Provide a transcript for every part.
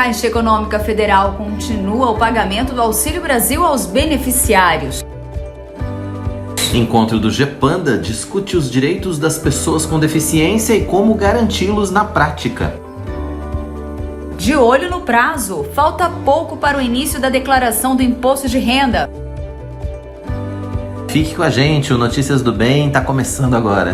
Caixa Econômica Federal continua o pagamento do Auxílio Brasil aos beneficiários. Encontro do GEPANDA discute os direitos das pessoas com deficiência e como garanti-los na prática. De olho no prazo, falta pouco para o início da declaração do imposto de renda. Fique com a gente, o Notícias do Bem está começando agora.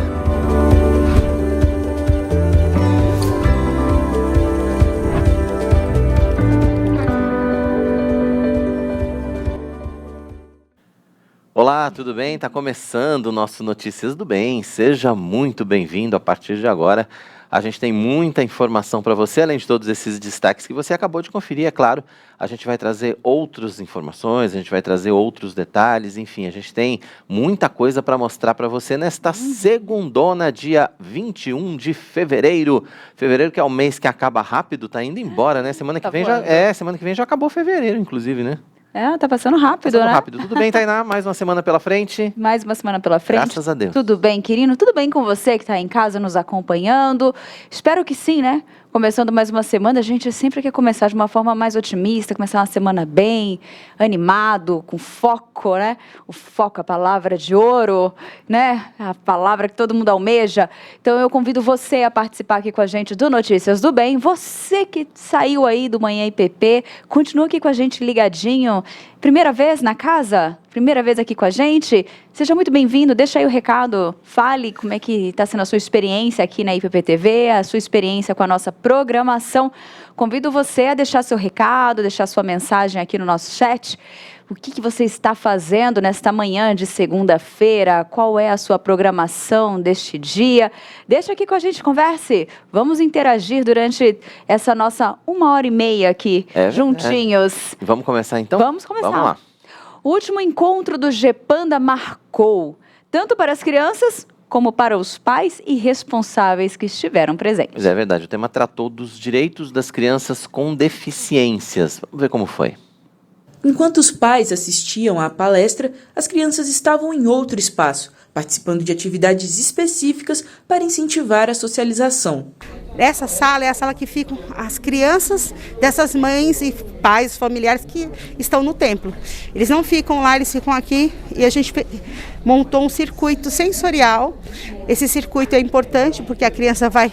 Olá, tudo bem? Está começando o nosso Notícias do Bem. Seja muito bem-vindo a partir de agora. A gente tem muita informação para você, além de todos esses destaques que você acabou de conferir, é claro. A gente vai trazer outras informações, a gente vai trazer outros detalhes, enfim, a gente tem muita coisa para mostrar para você nesta segundona, dia 21 de fevereiro. Fevereiro que é o mês que acaba rápido, tá indo embora, né? Semana que vem já acabou fevereiro, inclusive, né? Tá passando rápido, né? Rápido. Tudo bem, Tainá? Mais uma semana pela frente? Mais uma semana pela frente. Graças a Deus. Tudo bem, querido? Tudo bem com você que está em casa nos acompanhando? Espero que sim, né? Começando mais uma semana, a gente sempre quer começar de uma forma mais otimista, começar uma semana bem, animado, com foco, né? O foco, a palavra de ouro, né? A palavra que todo mundo almeja. Então, eu convido você a participar aqui com a gente do Notícias do Bem. Você que saiu aí do Manhã IPP, continua aqui com a gente ligadinho. Primeira vez na casa? Primeira vez aqui com a gente? Seja muito bem-vindo, deixa aí o recado, fale como é que está sendo a sua experiência aqui na IPP TV, a sua experiência com a nossa programação. Convido você a deixar seu recado, deixar sua mensagem aqui no nosso chat. O que você está fazendo nesta manhã de segunda-feira? Qual é a sua programação deste dia? Deixa aqui com a gente, converse. Vamos interagir durante essa nossa 1h30 aqui, juntinhos. Vamos começar então? Vamos começar. Vamos lá. O último encontro do GEPANDA marcou, tanto para as crianças como para os pais e responsáveis que estiveram presentes. Mas é verdade, o tema tratou dos direitos das crianças com deficiências. Vamos ver como foi. Enquanto os pais assistiam à palestra, as crianças estavam em outro espaço, participando de atividades específicas para incentivar a socialização. Essa sala é a sala que ficam as crianças dessas mães e pais, familiares que estão no templo. Eles não ficam lá, eles ficam aqui e a gente montou um circuito sensorial. Esse circuito é importante porque a criança vai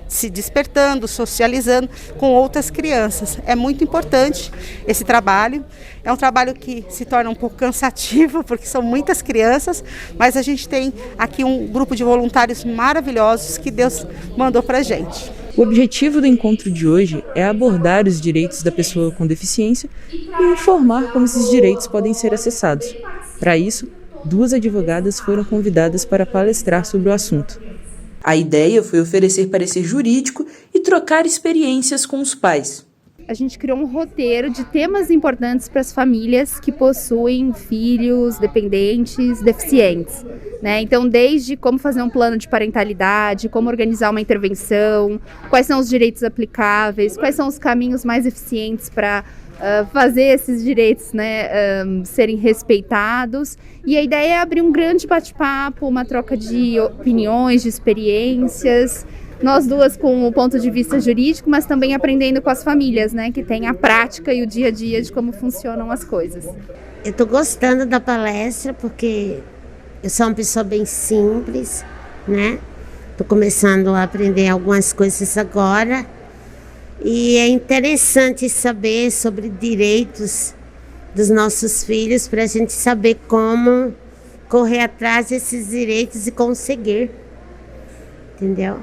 se despertando, socializando com outras crianças. É muito importante esse trabalho. É um trabalho que se torna um pouco cansativo, porque são muitas crianças, mas a gente tem aqui um grupo de voluntários maravilhosos que Deus mandou para a gente. O objetivo do encontro de hoje é abordar os direitos da pessoa com deficiência e informar como esses direitos podem ser acessados. Para isso, 2 advogadas foram convidadas para palestrar sobre o assunto. A ideia foi oferecer parecer jurídico e trocar experiências com os pais. A gente criou um roteiro de temas importantes para as famílias que possuem filhos dependentes, deficientes, né? Então, desde como fazer um plano de parentalidade, como organizar uma intervenção, quais são os direitos aplicáveis, quais são os caminhos mais eficientes para fazer esses direitos, né, serem respeitados. E a ideia é abrir um grande bate-papo, uma troca de opiniões, de experiências, nós duas com o ponto de vista jurídico, mas também aprendendo com as famílias, né, que têm a prática e o dia a dia de como funcionam as coisas. Eu estou gostando da palestra porque eu sou uma pessoa bem simples, né? Estou começando a aprender algumas coisas agora. E é interessante saber sobre direitos dos nossos filhos para a gente saber como correr atrás desses direitos e conseguir, entendeu?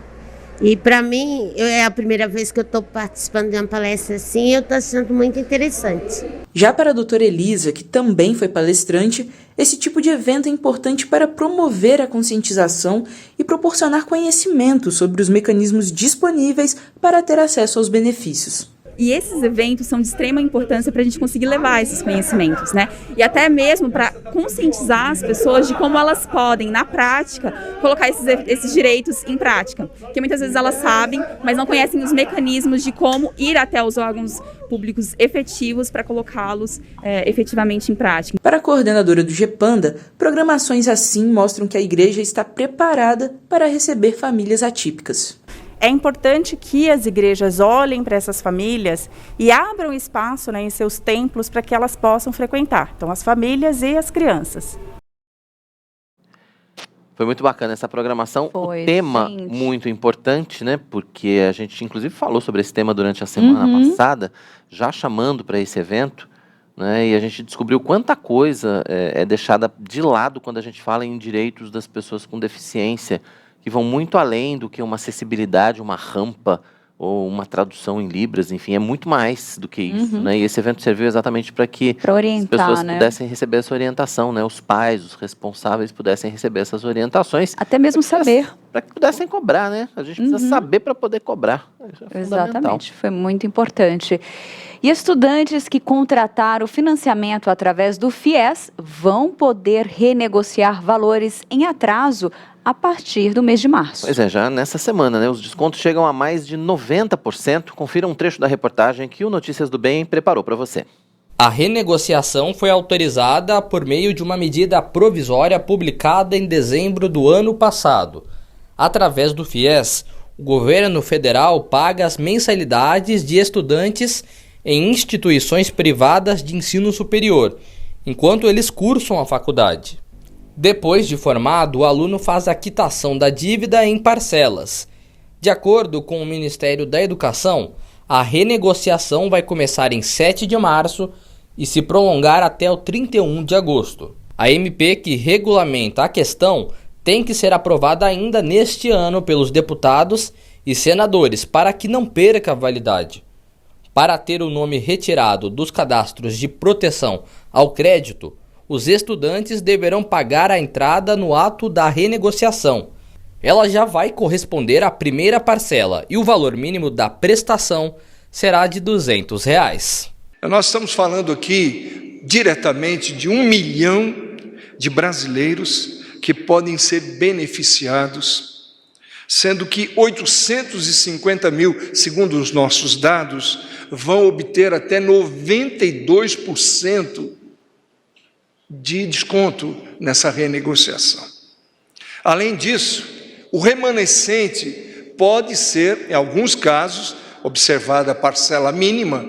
E para mim, é a primeira vez que eu estou participando de uma palestra assim e eu estou achando muito interessante. Já para a doutora Elisa, que também foi palestrante, esse tipo de evento é importante para promover a conscientização e proporcionar conhecimento sobre os mecanismos disponíveis para ter acesso aos benefícios. E esses eventos são de extrema importância para a gente conseguir levar esses conhecimentos, né? E até mesmo para conscientizar as pessoas de como elas podem, na prática, colocar esses direitos em prática. Porque muitas vezes elas sabem, mas não conhecem os mecanismos de como ir até os órgãos públicos efetivos para colocá-los efetivamente em prática. Para a coordenadora do GEPANDA, programações assim mostram que a igreja está preparada para receber famílias atípicas. é importante que as igrejas olhem para essas famílias e abram espaço, né, em seus templos para que elas possam frequentar. Então, as famílias e as crianças. Foi muito bacana essa programação. Foi, o tema gente. muito importante, né? Porque a gente, inclusive, falou sobre esse tema durante a semana passada, já chamando para esse evento, né? E a gente descobriu quanta coisa é deixada de lado quando a gente fala em direitos das pessoas com deficiência, que vão muito além do que uma acessibilidade, uma rampa ou uma tradução em libras, enfim, é muito mais do que isso, né? E esse evento serviu exatamente para que as orientar, pessoas né? pudessem receber essa orientação, né? Os pais, os responsáveis pudessem receber essas orientações. Até mesmo saber. Para que pudessem cobrar, né? A gente precisa saber para poder cobrar. Isso é fundamental. Exatamente, foi muito importante. E estudantes que contrataram o financiamento através do FIES vão poder renegociar valores em atraso a partir do mês de março. Pois é, já nessa semana, né? Os descontos chegam a mais de 90%. Confira um trecho da reportagem que o Notícias do Bem preparou para você. A renegociação foi autorizada por meio de uma medida provisória publicada em dezembro do ano passado. Através do FIES, o governo federal paga as mensalidades de estudantes em instituições privadas de ensino superior, enquanto eles cursam a faculdade. Depois de formado, o aluno faz a quitação da dívida em parcelas. De acordo com o Ministério da Educação, a renegociação vai começar em 7 de março e se prolongar até o 31 de agosto. A MP que regulamenta a questão tem que ser aprovada ainda neste ano pelos deputados e senadores para que não perca a validade. Para ter o nome retirado dos cadastros de proteção ao crédito, os estudantes deverão pagar a entrada no ato da renegociação. Ela já vai corresponder à primeira parcela e o valor mínimo da prestação será de R$ 200. Nós estamos falando aqui diretamente de 1 milhão de brasileiros que podem ser beneficiados, sendo que 850 mil, segundo os nossos dados, vão obter até 92% de desconto nessa renegociação. Além disso, o remanescente pode ser, em alguns casos, observada a parcela mínima,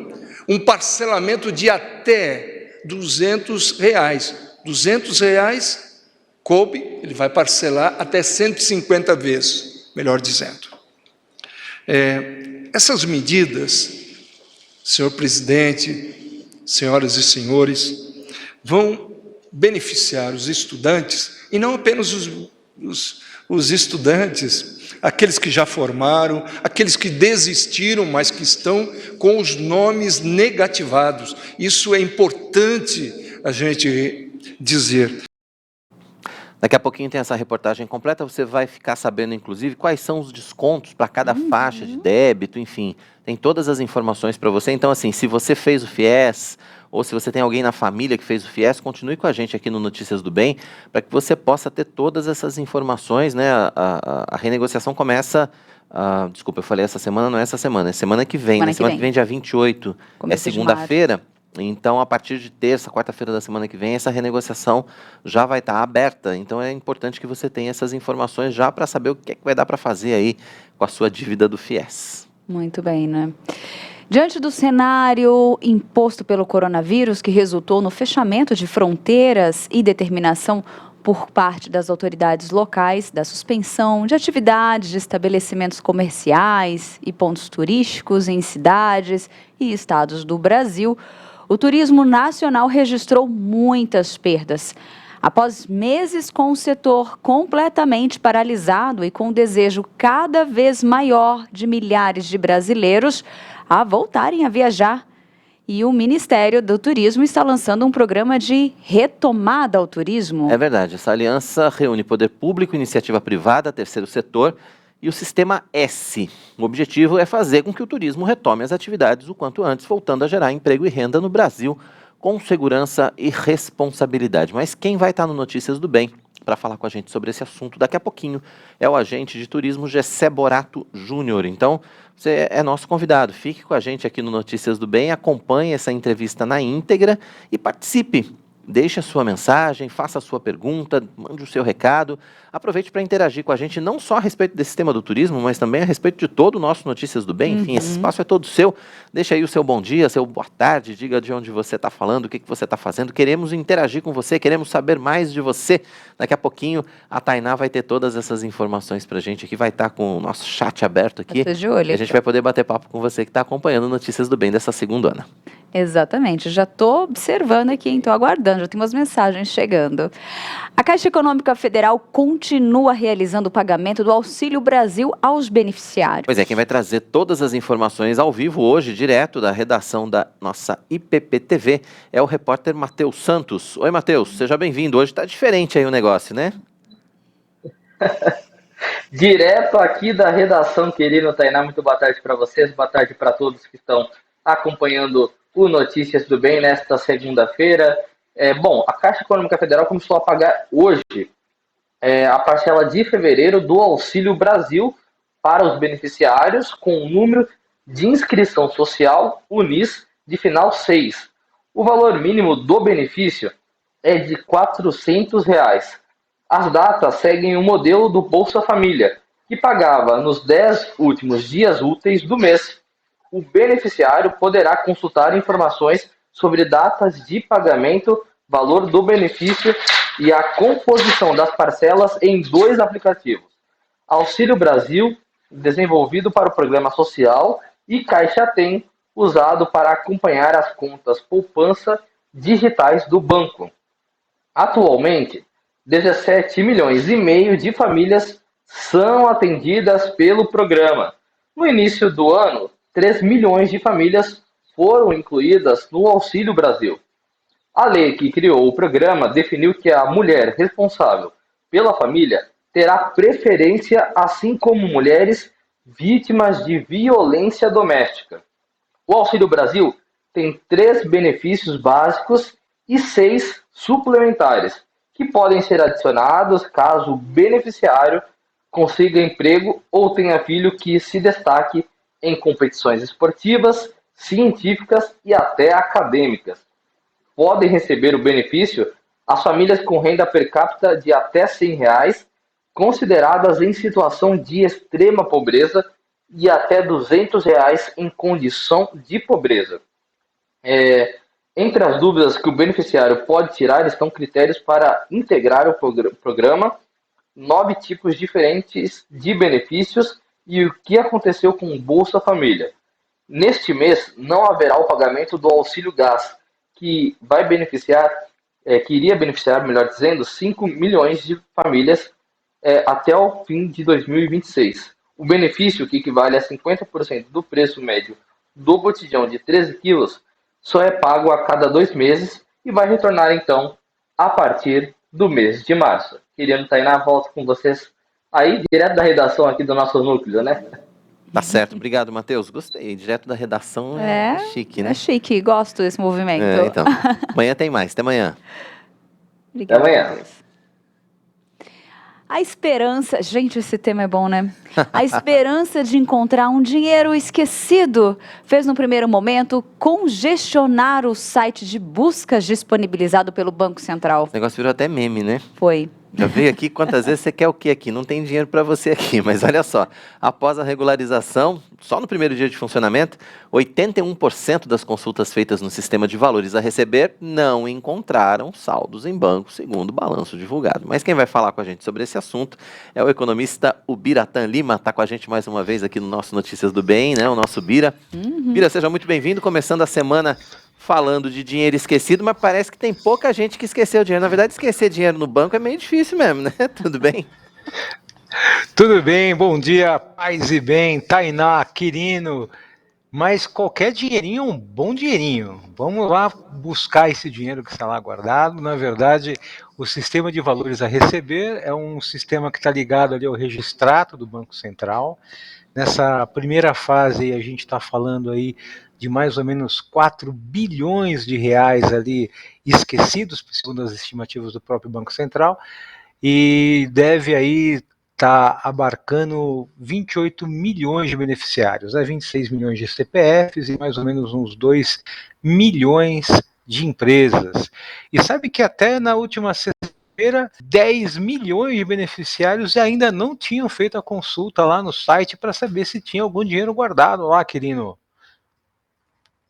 um parcelamento de até R$ 200. R$ 200 coube, ele vai parcelar até 150 vezes, melhor dizendo. Essas medidas, senhor presidente, senhoras e senhores, vão beneficiar os estudantes, e não apenas os estudantes, aqueles que já formaram, aqueles que desistiram, mas que estão com os nomes negativados. Isso é importante a gente dizer. Daqui a pouquinho tem essa reportagem completa, você vai ficar sabendo, inclusive, quais são os descontos para cada faixa de débito, enfim, tem todas as informações para você. Então, assim, se você fez o FIES, ou se você tem alguém na família que fez o FIES, continue com a gente aqui no Notícias do Bem, para que você possa ter todas essas informações, né? A renegociação começa, desculpa, eu falei essa semana, não é essa semana, é semana que vem, né? Semana que vem, dia 28, é segunda-feira. Então, a partir de terça, quarta-feira da semana que vem, essa renegociação já vai estar aberta. Então, é importante que você tenha essas informações já para saber o que é que vai dar para fazer aí com a sua dívida do FIES. Muito bem, né? Diante do cenário imposto pelo coronavírus, que resultou no fechamento de fronteiras e determinação por parte das autoridades locais da suspensão de atividades de estabelecimentos comerciais e pontos turísticos em cidades e estados do Brasil, o turismo nacional registrou muitas perdas. Após meses com o setor completamente paralisado e com um desejo cada vez maior de milhares de brasileiros a voltarem a viajar, e o Ministério do Turismo está lançando um programa de retomada ao turismo. É verdade, essa aliança reúne poder público, iniciativa privada, terceiro setor e o Sistema S. O objetivo é fazer com que o turismo retome as atividades o quanto antes, voltando a gerar emprego e renda no Brasil com segurança e responsabilidade. Mas quem vai estar no Notícias do Bem para falar com a gente sobre esse assunto daqui a pouquinho é o agente de turismo Gessé Borato Júnior. Então, você é nosso convidado. Fique com a gente aqui no Notícias do Bem, acompanhe essa entrevista na íntegra e participe deixe a sua mensagem, faça a sua pergunta, mande o seu recado. Aproveite para interagir com a gente, não só a respeito desse tema do turismo, mas também a respeito de todo o nosso Notícias do Bem. Enfim, esse espaço é todo seu. Deixa aí o seu bom dia, seu boa tarde, diga de onde você está falando, o que você está fazendo. Queremos interagir com você, queremos saber mais de você. Daqui a pouquinho a Tainá vai ter todas essas informações para a gente aqui, vai estar com o nosso chat aberto aqui. Eu tô de olho, e a gente vai poder bater papo com você que está acompanhando Notícias do Bem dessa segundona. Exatamente, já estou observando aqui, estou aguardando, já tem umas mensagens chegando. A Caixa Econômica Federal continua realizando o pagamento do Auxílio Brasil aos beneficiários. Pois é, quem vai trazer todas as informações ao vivo hoje, direto da redação da nossa IPP-TV, é o repórter Matheus Santos. Oi, Matheus, seja bem-vindo. Hoje está diferente aí o negócio, né? Direto aqui da redação, querido Tainá, muito boa tarde para vocês, boa tarde para todos que estão acompanhando o Notícias do Bem nesta segunda-feira. Bom, a Caixa Econômica Federal começou a pagar hoje a parcela de fevereiro do Auxílio Brasil para os beneficiários com o número de inscrição social UNIS de final 6. O valor mínimo do benefício é de R$ 400. As datas seguem o modelo do Bolsa Família, que pagava nos 10 últimos dias úteis do mês. O beneficiário poderá consultar informações sobre datas de pagamento, valor do benefício e a composição das parcelas em 2 aplicativos: Auxílio Brasil, desenvolvido para o Programa Social, e Caixa Tem, usado para acompanhar as contas poupança digitais do banco. Atualmente, 17 milhões e meio de famílias são atendidas pelo programa. No início do ano, 3 milhões de famílias foram incluídas no Auxílio Brasil. A lei que criou o programa definiu que a mulher responsável pela família terá preferência, assim como mulheres vítimas de violência doméstica. O Auxílio Brasil tem 3 benefícios básicos e 6 suplementares, que podem ser adicionados caso o beneficiário consiga emprego ou tenha filho que se destaque em competições esportivas, científicas e até acadêmicas. Podem receber o benefício as famílias com renda per capita de até R$ 100, consideradas em situação de extrema pobreza, e até R$ 200 em condição de pobreza. Entre as dúvidas que o beneficiário pode tirar estão critérios para integrar o programa, 9 tipos diferentes de benefícios e o que aconteceu com o Bolsa Família. Neste mês, não haverá o pagamento do Auxílio Gás, que iria beneficiar, melhor dizendo, 5 milhões de famílias até o fim de 2026. O benefício, que equivale a 50% do preço médio do botijão de 13 quilos, só é pago a cada 2 meses e vai retornar, então, a partir do mês de março. Querendo Tainá, volto com vocês aí, direto da redação aqui do nosso núcleo, né? Tá certo, obrigado, Matheus. Gostei, direto da redação é chique, né? É chique, gosto desse movimento. Então, amanhã tem mais, até amanhã. Obrigada, até amanhã. Matheus. A esperança... Gente, esse tema é bom, né? A esperança de encontrar um dinheiro esquecido fez, no primeiro momento, congestionar o site de buscas disponibilizado pelo Banco Central. O negócio virou até meme, né? Foi. Já veio aqui, quantas vezes você quer o que aqui? Não tem dinheiro para você aqui, mas olha só, após a regularização, só no primeiro dia de funcionamento, 81% das consultas feitas no sistema de valores a receber não encontraram saldos em banco, segundo o balanço divulgado. Mas quem vai falar com a gente sobre esse assunto é o economista Ubiratã Lima, está com a gente mais uma vez aqui no nosso Notícias do Bem, né? O nosso Bira. Bira, seja muito bem-vindo, começando a semana falando de dinheiro esquecido, mas parece que tem pouca gente que esqueceu dinheiro. Na verdade, esquecer dinheiro no banco é meio difícil mesmo, né? Tudo bem? Tudo bem, bom dia, paz e bem, Tainá, Quirino, mas qualquer dinheirinho é um bom dinheirinho. Vamos lá buscar esse dinheiro que está lá guardado. Na verdade, o sistema de valores a receber é um sistema que está ligado ali ao registrato do Banco Central. Nessa primeira fase, a gente está falando aí de mais ou menos 4 bilhões de reais ali esquecidos, segundo as estimativas do próprio Banco Central, e deve aí estar abarcando 28 milhões de beneficiários, 26 milhões de CPFs e mais ou menos uns 2 milhões de empresas. E sabe que até na última sexta-feira, 10 milhões de beneficiários ainda não tinham feito a consulta lá no site para saber se tinha algum dinheiro guardado lá, Quirino.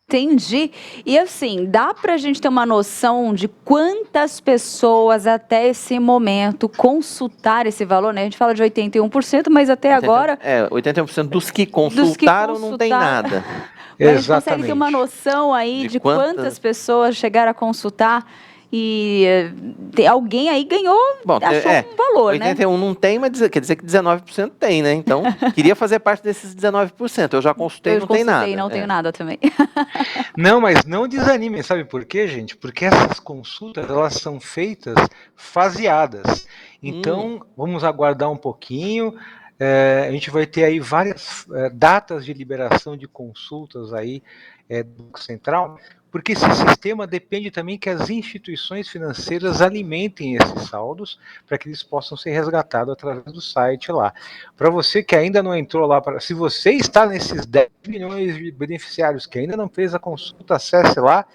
Entendi. E assim, dá para a gente ter uma noção de quantas pessoas até esse momento consultaram esse valor, né? A gente fala de 81%, mas até agora... 81% dos que consultaram não tem nada. Mas a gente consegue ter uma noção aí de quantas pessoas chegaram a consultar e alguém aí ganhou, achou um valor, 81 não tem, mas quer dizer que 19% tem, né? Então, queria fazer parte desses 19%. Eu já consultei, não tem nada. Não tenho nada também. Não, mas não desanimem, sabe por quê, gente? Porque essas consultas, elas são feitas faseadas. Então, vamos aguardar um pouquinho. A gente vai ter aí várias datas de liberação de consultas aí do Banco Central, porque esse sistema depende também que as instituições financeiras alimentem esses saldos para que eles possam ser resgatados através do site lá. Para você que ainda não entrou lá, se você está nesses 10 milhões de beneficiários que ainda não fez a consulta, acesse lá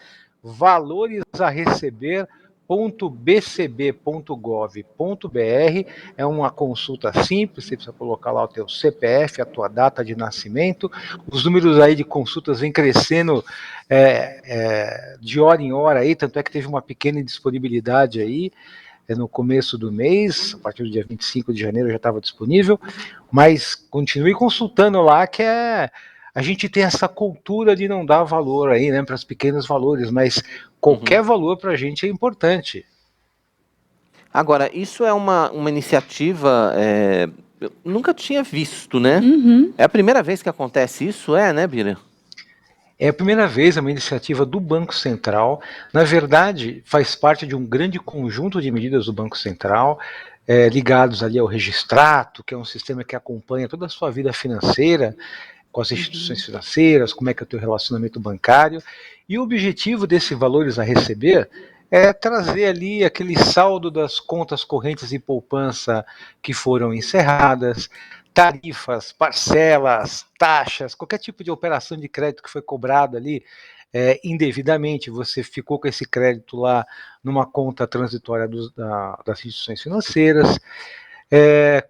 valoresareceber.bcb.gov.br. É uma consulta simples, você precisa colocar lá o teu CPF, a tua data de nascimento. Os números aí de consultas vêm crescendo de hora em hora aí, tanto é que teve uma pequena indisponibilidade aí no começo do mês, a partir do dia 25 de janeiro já estava disponível, mas continue consultando lá, que a gente tem essa cultura de não dar valor aí, né, para os pequenos valores, mas qualquer valor para a gente é importante. Agora, isso é uma iniciativa, eu nunca tinha visto, né? É a primeira vez que acontece isso, né, Bira? É a primeira vez, é uma iniciativa do Banco Central. Na verdade, faz parte de um grande conjunto de medidas do Banco Central, ligados ali ao Registrato, que é um sistema que acompanha toda a sua vida financeira, com as instituições financeiras, como é que é o teu relacionamento bancário, e o objetivo desse valores a receber é trazer ali aquele saldo das contas correntes e poupança que foram encerradas, tarifas, parcelas, taxas, qualquer tipo de operação de crédito que foi cobrado ali indevidamente, você ficou com esse crédito lá numa conta transitória das instituições financeiras,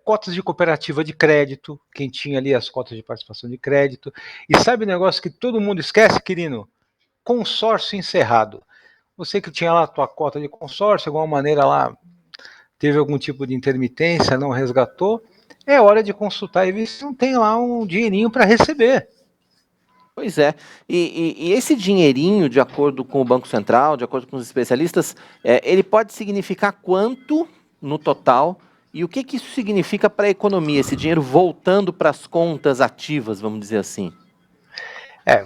cotas de cooperativa de crédito, quem tinha ali as cotas de participação de crédito, e sabe o negócio que todo mundo esquece, Quirino? Consórcio encerrado. Você que tinha lá a tua cota de consórcio, de alguma maneira lá teve algum tipo de intermitência, não resgatou, é hora de consultar e ver se não tem lá um dinheirinho para receber. Pois é, e esse dinheirinho, de acordo com o Banco Central, de acordo com os especialistas, ele pode significar quanto no total? E o que isso significa para a economia, esse dinheiro voltando para as contas ativas, vamos dizer assim?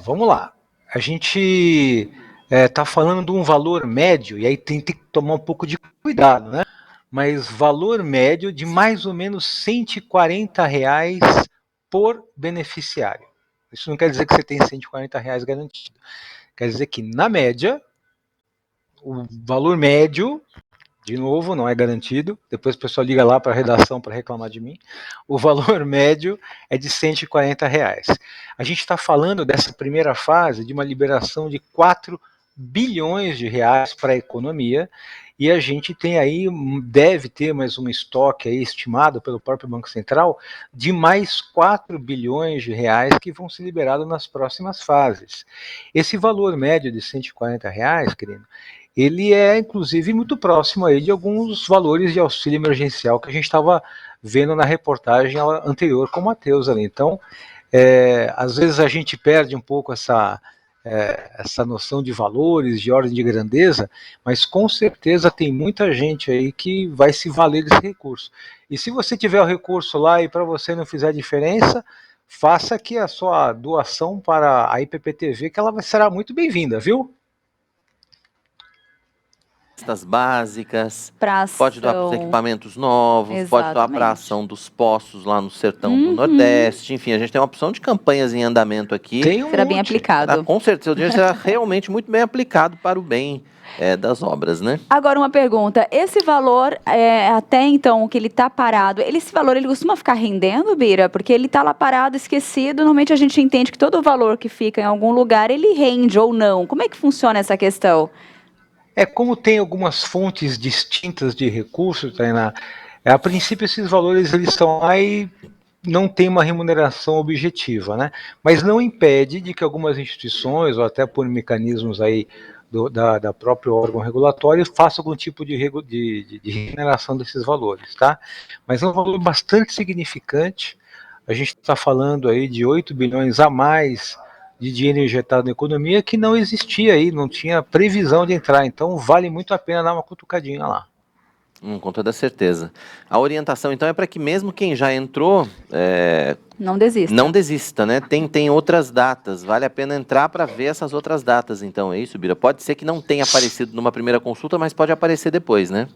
Vamos lá. A gente está falando de um valor médio, e aí tem que tomar um pouco de cuidado, né? Mas valor médio de mais ou menos R$140 por beneficiário. Isso não quer dizer que você tem R$140 garantido. Quer dizer que, na média, o valor médio... De novo, não é garantido. Depois o pessoal liga lá para a redação para reclamar de mim. O valor médio é de R$140. A gente está falando dessa primeira fase de uma liberação de 4 bilhões de reais para a economia, e a gente tem aí, deve ter mais um estoque aí estimado pelo próprio Banco Central de mais 4 bilhões de reais que vão ser liberados nas próximas fases. Esse valor médio de R$140, querido, ele é, inclusive, muito próximo aí de alguns valores de auxílio emergencial que a gente estava vendo na reportagem anterior com o Matheus ali. Então, às vezes a gente perde um pouco essa noção de valores, de ordem de grandeza, mas com certeza tem muita gente aí que vai se valer desse recurso. E se você tiver o recurso lá e para você não fizer diferença, faça aqui a sua doação para a IPPTV, que ela será muito bem-vinda, viu? Básicas, pode doar para os equipamentos novos, pode doar para a ação dos poços lá no sertão do Nordeste, enfim, a gente tem uma opção de campanhas em andamento aqui. Será bem aplicado. Com certeza, o dinheiro será realmente muito bem aplicado para o bem das obras, né? Agora uma pergunta, esse valor, até então que ele está parado, esse valor ele costuma ficar rendendo, Bira? Porque ele está lá parado, esquecido, normalmente a gente entende que todo o valor que fica em algum lugar, ele rende ou não. Como é que funciona essa questão? Como tem algumas fontes distintas de recursos, Tainá, a princípio esses valores eles estão lá e não tem uma remuneração objetiva, né? Mas não impede de que algumas instituições, ou até por mecanismos aí da próprio órgão regulatório, façam algum tipo de remuneração desses valores, tá? Mas é um valor bastante significante. A gente está falando aí de 8 bilhões a mais de dinheiro injetado na economia que não existia aí, não tinha previsão de entrar. Então vale muito a pena dar uma cutucadinha lá. Com toda certeza. A orientação, então, é para que mesmo quem já entrou... não desista. Não desista, né? Tem outras datas. Vale a pena entrar para ver essas outras datas, então. É isso, Bira? Pode ser que não tenha aparecido numa primeira consulta, mas pode aparecer depois, né?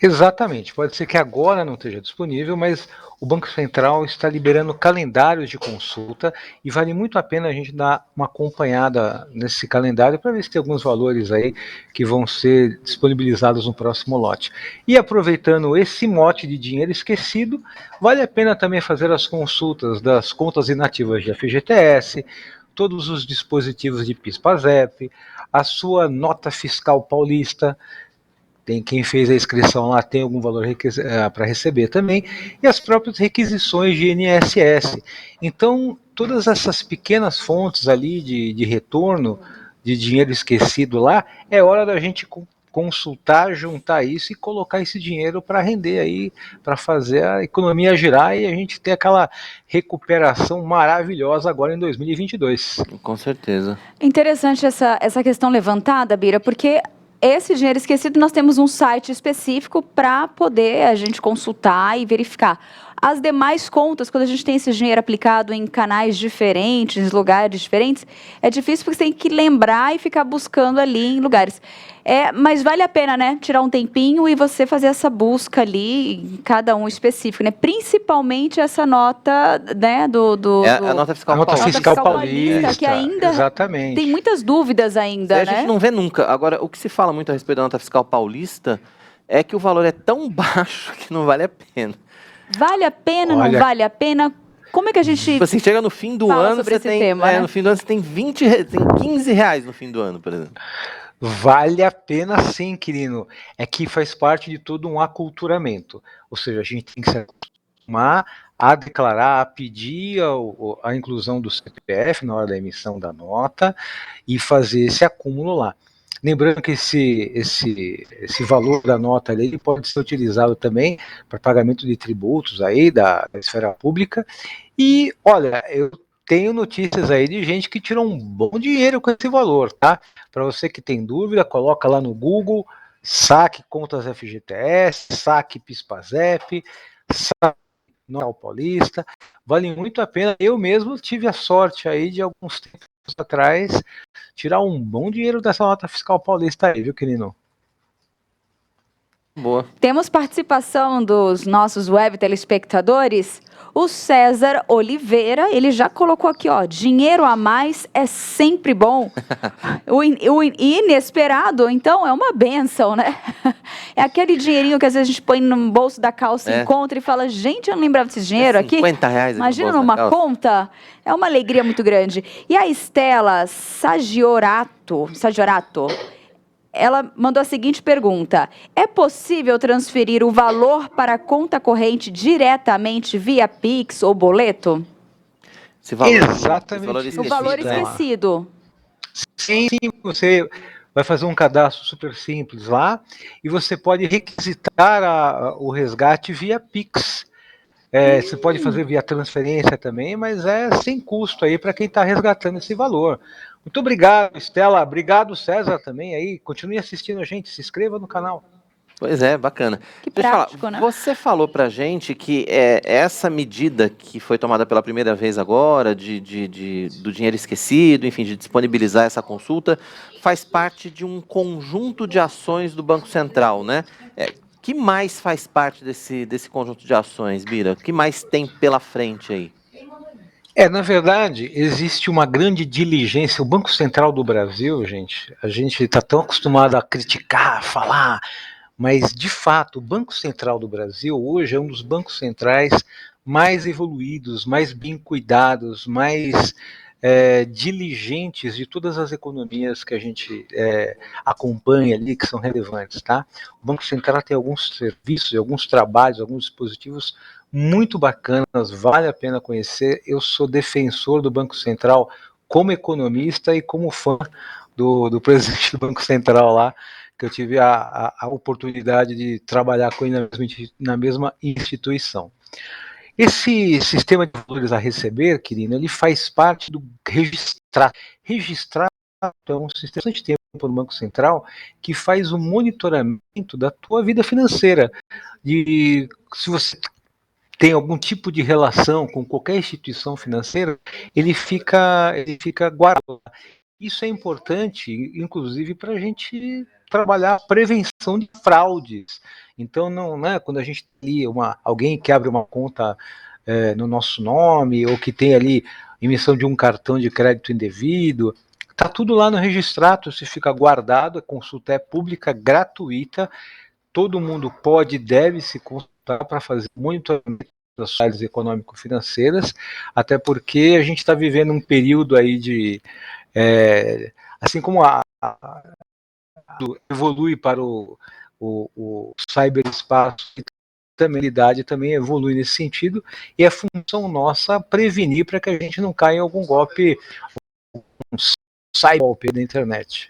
Exatamente. Pode ser que agora não esteja disponível, mas o Banco Central está liberando calendários de consulta e vale muito a pena a gente dar uma acompanhada nesse calendário para ver se tem alguns valores aí que vão ser disponibilizados no próximo lote. E aproveitando esse mote de dinheiro esquecido, vale a pena também fazer as consultas das contas inativas de FGTS, todos os dispositivos de PIS/PASEP, a sua nota fiscal paulista. Tem quem fez a inscrição lá tem algum valor para receber também, e as próprias requisições de INSS. Então, todas essas pequenas fontes ali de retorno de dinheiro esquecido lá, é hora da gente consultar, juntar isso e colocar esse dinheiro para render aí, para fazer a economia girar e a gente ter aquela recuperação maravilhosa agora em 2022. Com certeza. Interessante essa questão levantada, Bira, porque esse dinheiro esquecido, nós temos um site específico para poder a gente consultar e verificar. As demais contas, quando a gente tem esse dinheiro aplicado em canais diferentes, em lugares diferentes, é difícil porque você tem que lembrar e ficar buscando ali em lugares. Mas vale a pena, né? Tirar um tempinho e você fazer essa busca ali em cada um específico, né? Principalmente essa nota, né? A nota fiscal paulista. Que ainda exatamente. Tem muitas dúvidas ainda, né? A gente não vê nunca. Agora, o que se fala muito a respeito da nota fiscal paulista é que o valor é tão baixo que não vale a pena. Vale a pena, não vale a pena? Como é que a gente Você chega no fim do ano, você tem tema, né? No fim do ano você tem 15 reais no fim do ano, por exemplo. Vale a pena sim, querido. É que faz parte de todo um aculturamento. Ou seja, a gente tem que se acostumar a declarar, a pedir a inclusão do CPF na hora da emissão da nota e fazer esse acúmulo lá. Lembrando que esse valor da nota ali pode ser utilizado também para pagamento de tributos aí da esfera pública. E, olha, eu tenho notícias aí de gente que tirou um bom dinheiro com esse valor, tá? Para você que tem dúvida, coloca lá no Google, saque contas FGTS, saque PIS/PASEP, saque Nota Paulista, vale muito a pena. Eu mesmo tive a sorte aí de alguns tempos atrás tirar um bom dinheiro dessa nota fiscal paulista aí, viu, querido? Boa. Temos participação dos nossos web telespectadores. O César Oliveira, ele já colocou aqui, ó, dinheiro a mais é sempre bom. O inesperado, então, é uma benção, né? É aquele dinheirinho que às vezes a gente põe no bolso da calça, encontra e fala, gente, eu não lembrava desse dinheiro aqui. 50 reais. Imagina numa conta, é uma alegria muito grande. E a Estela Sagiorato, ela mandou a seguinte pergunta: é possível transferir o valor para a conta corrente diretamente via Pix ou boleto? Exatamente. O valor esquecido. Sim, você vai fazer um cadastro super simples lá e você pode requisitar o resgate via Pix. Você pode fazer via transferência também, mas é sem custo aí para quem está resgatando esse valor. Muito obrigado, Estela. Obrigado, César, também aí. Continue assistindo a gente. Se inscreva no canal. Pois é, bacana. Que prático, né? Você falou pra gente que essa medida que foi tomada pela primeira vez agora, do dinheiro esquecido, enfim, de disponibilizar essa consulta, faz parte de um conjunto de ações do Banco Central, né? Que mais faz parte desse conjunto de ações, Bira? O que mais tem pela frente aí? Na verdade, existe uma grande diligência. O Banco Central do Brasil, a gente está tão acostumado a criticar, a falar, mas, de fato, o Banco Central do Brasil hoje é um dos bancos centrais mais evoluídos, mais bem cuidados, mais diligentes de todas as economias que a gente acompanha ali, que são relevantes, tá? O Banco Central tem alguns serviços, alguns trabalhos, alguns dispositivos muito bacanas, vale a pena conhecer. Eu sou defensor do Banco Central como economista e como fã do presidente do Banco Central lá, que eu tive a oportunidade de trabalhar com ele na mesma instituição. Esse sistema de valores a receber, Quirino, ele faz parte do registrar. Registrar é um sistema de tempo no Banco Central que faz o monitoramento da tua vida financeira. Se você tem algum tipo de relação com qualquer instituição financeira, ele fica guardado. Isso é importante, inclusive, para a gente trabalhar a prevenção de fraudes. Então, não é quando a gente tem alguém que abre uma conta no nosso nome, ou que tem ali emissão de um cartão de crédito indevido, está tudo lá no Registrato, se fica guardado, a consulta é pública, gratuita, todo mundo pode e deve se consultar para fazer monitoramento das áreas econômico-financeiras, até porque a gente está vivendo um período aí de assim como evolui para o cyberespaço, também evolui nesse sentido, e é função nossa prevenir para que a gente não caia em algum golpe, um cybergolpe da internet.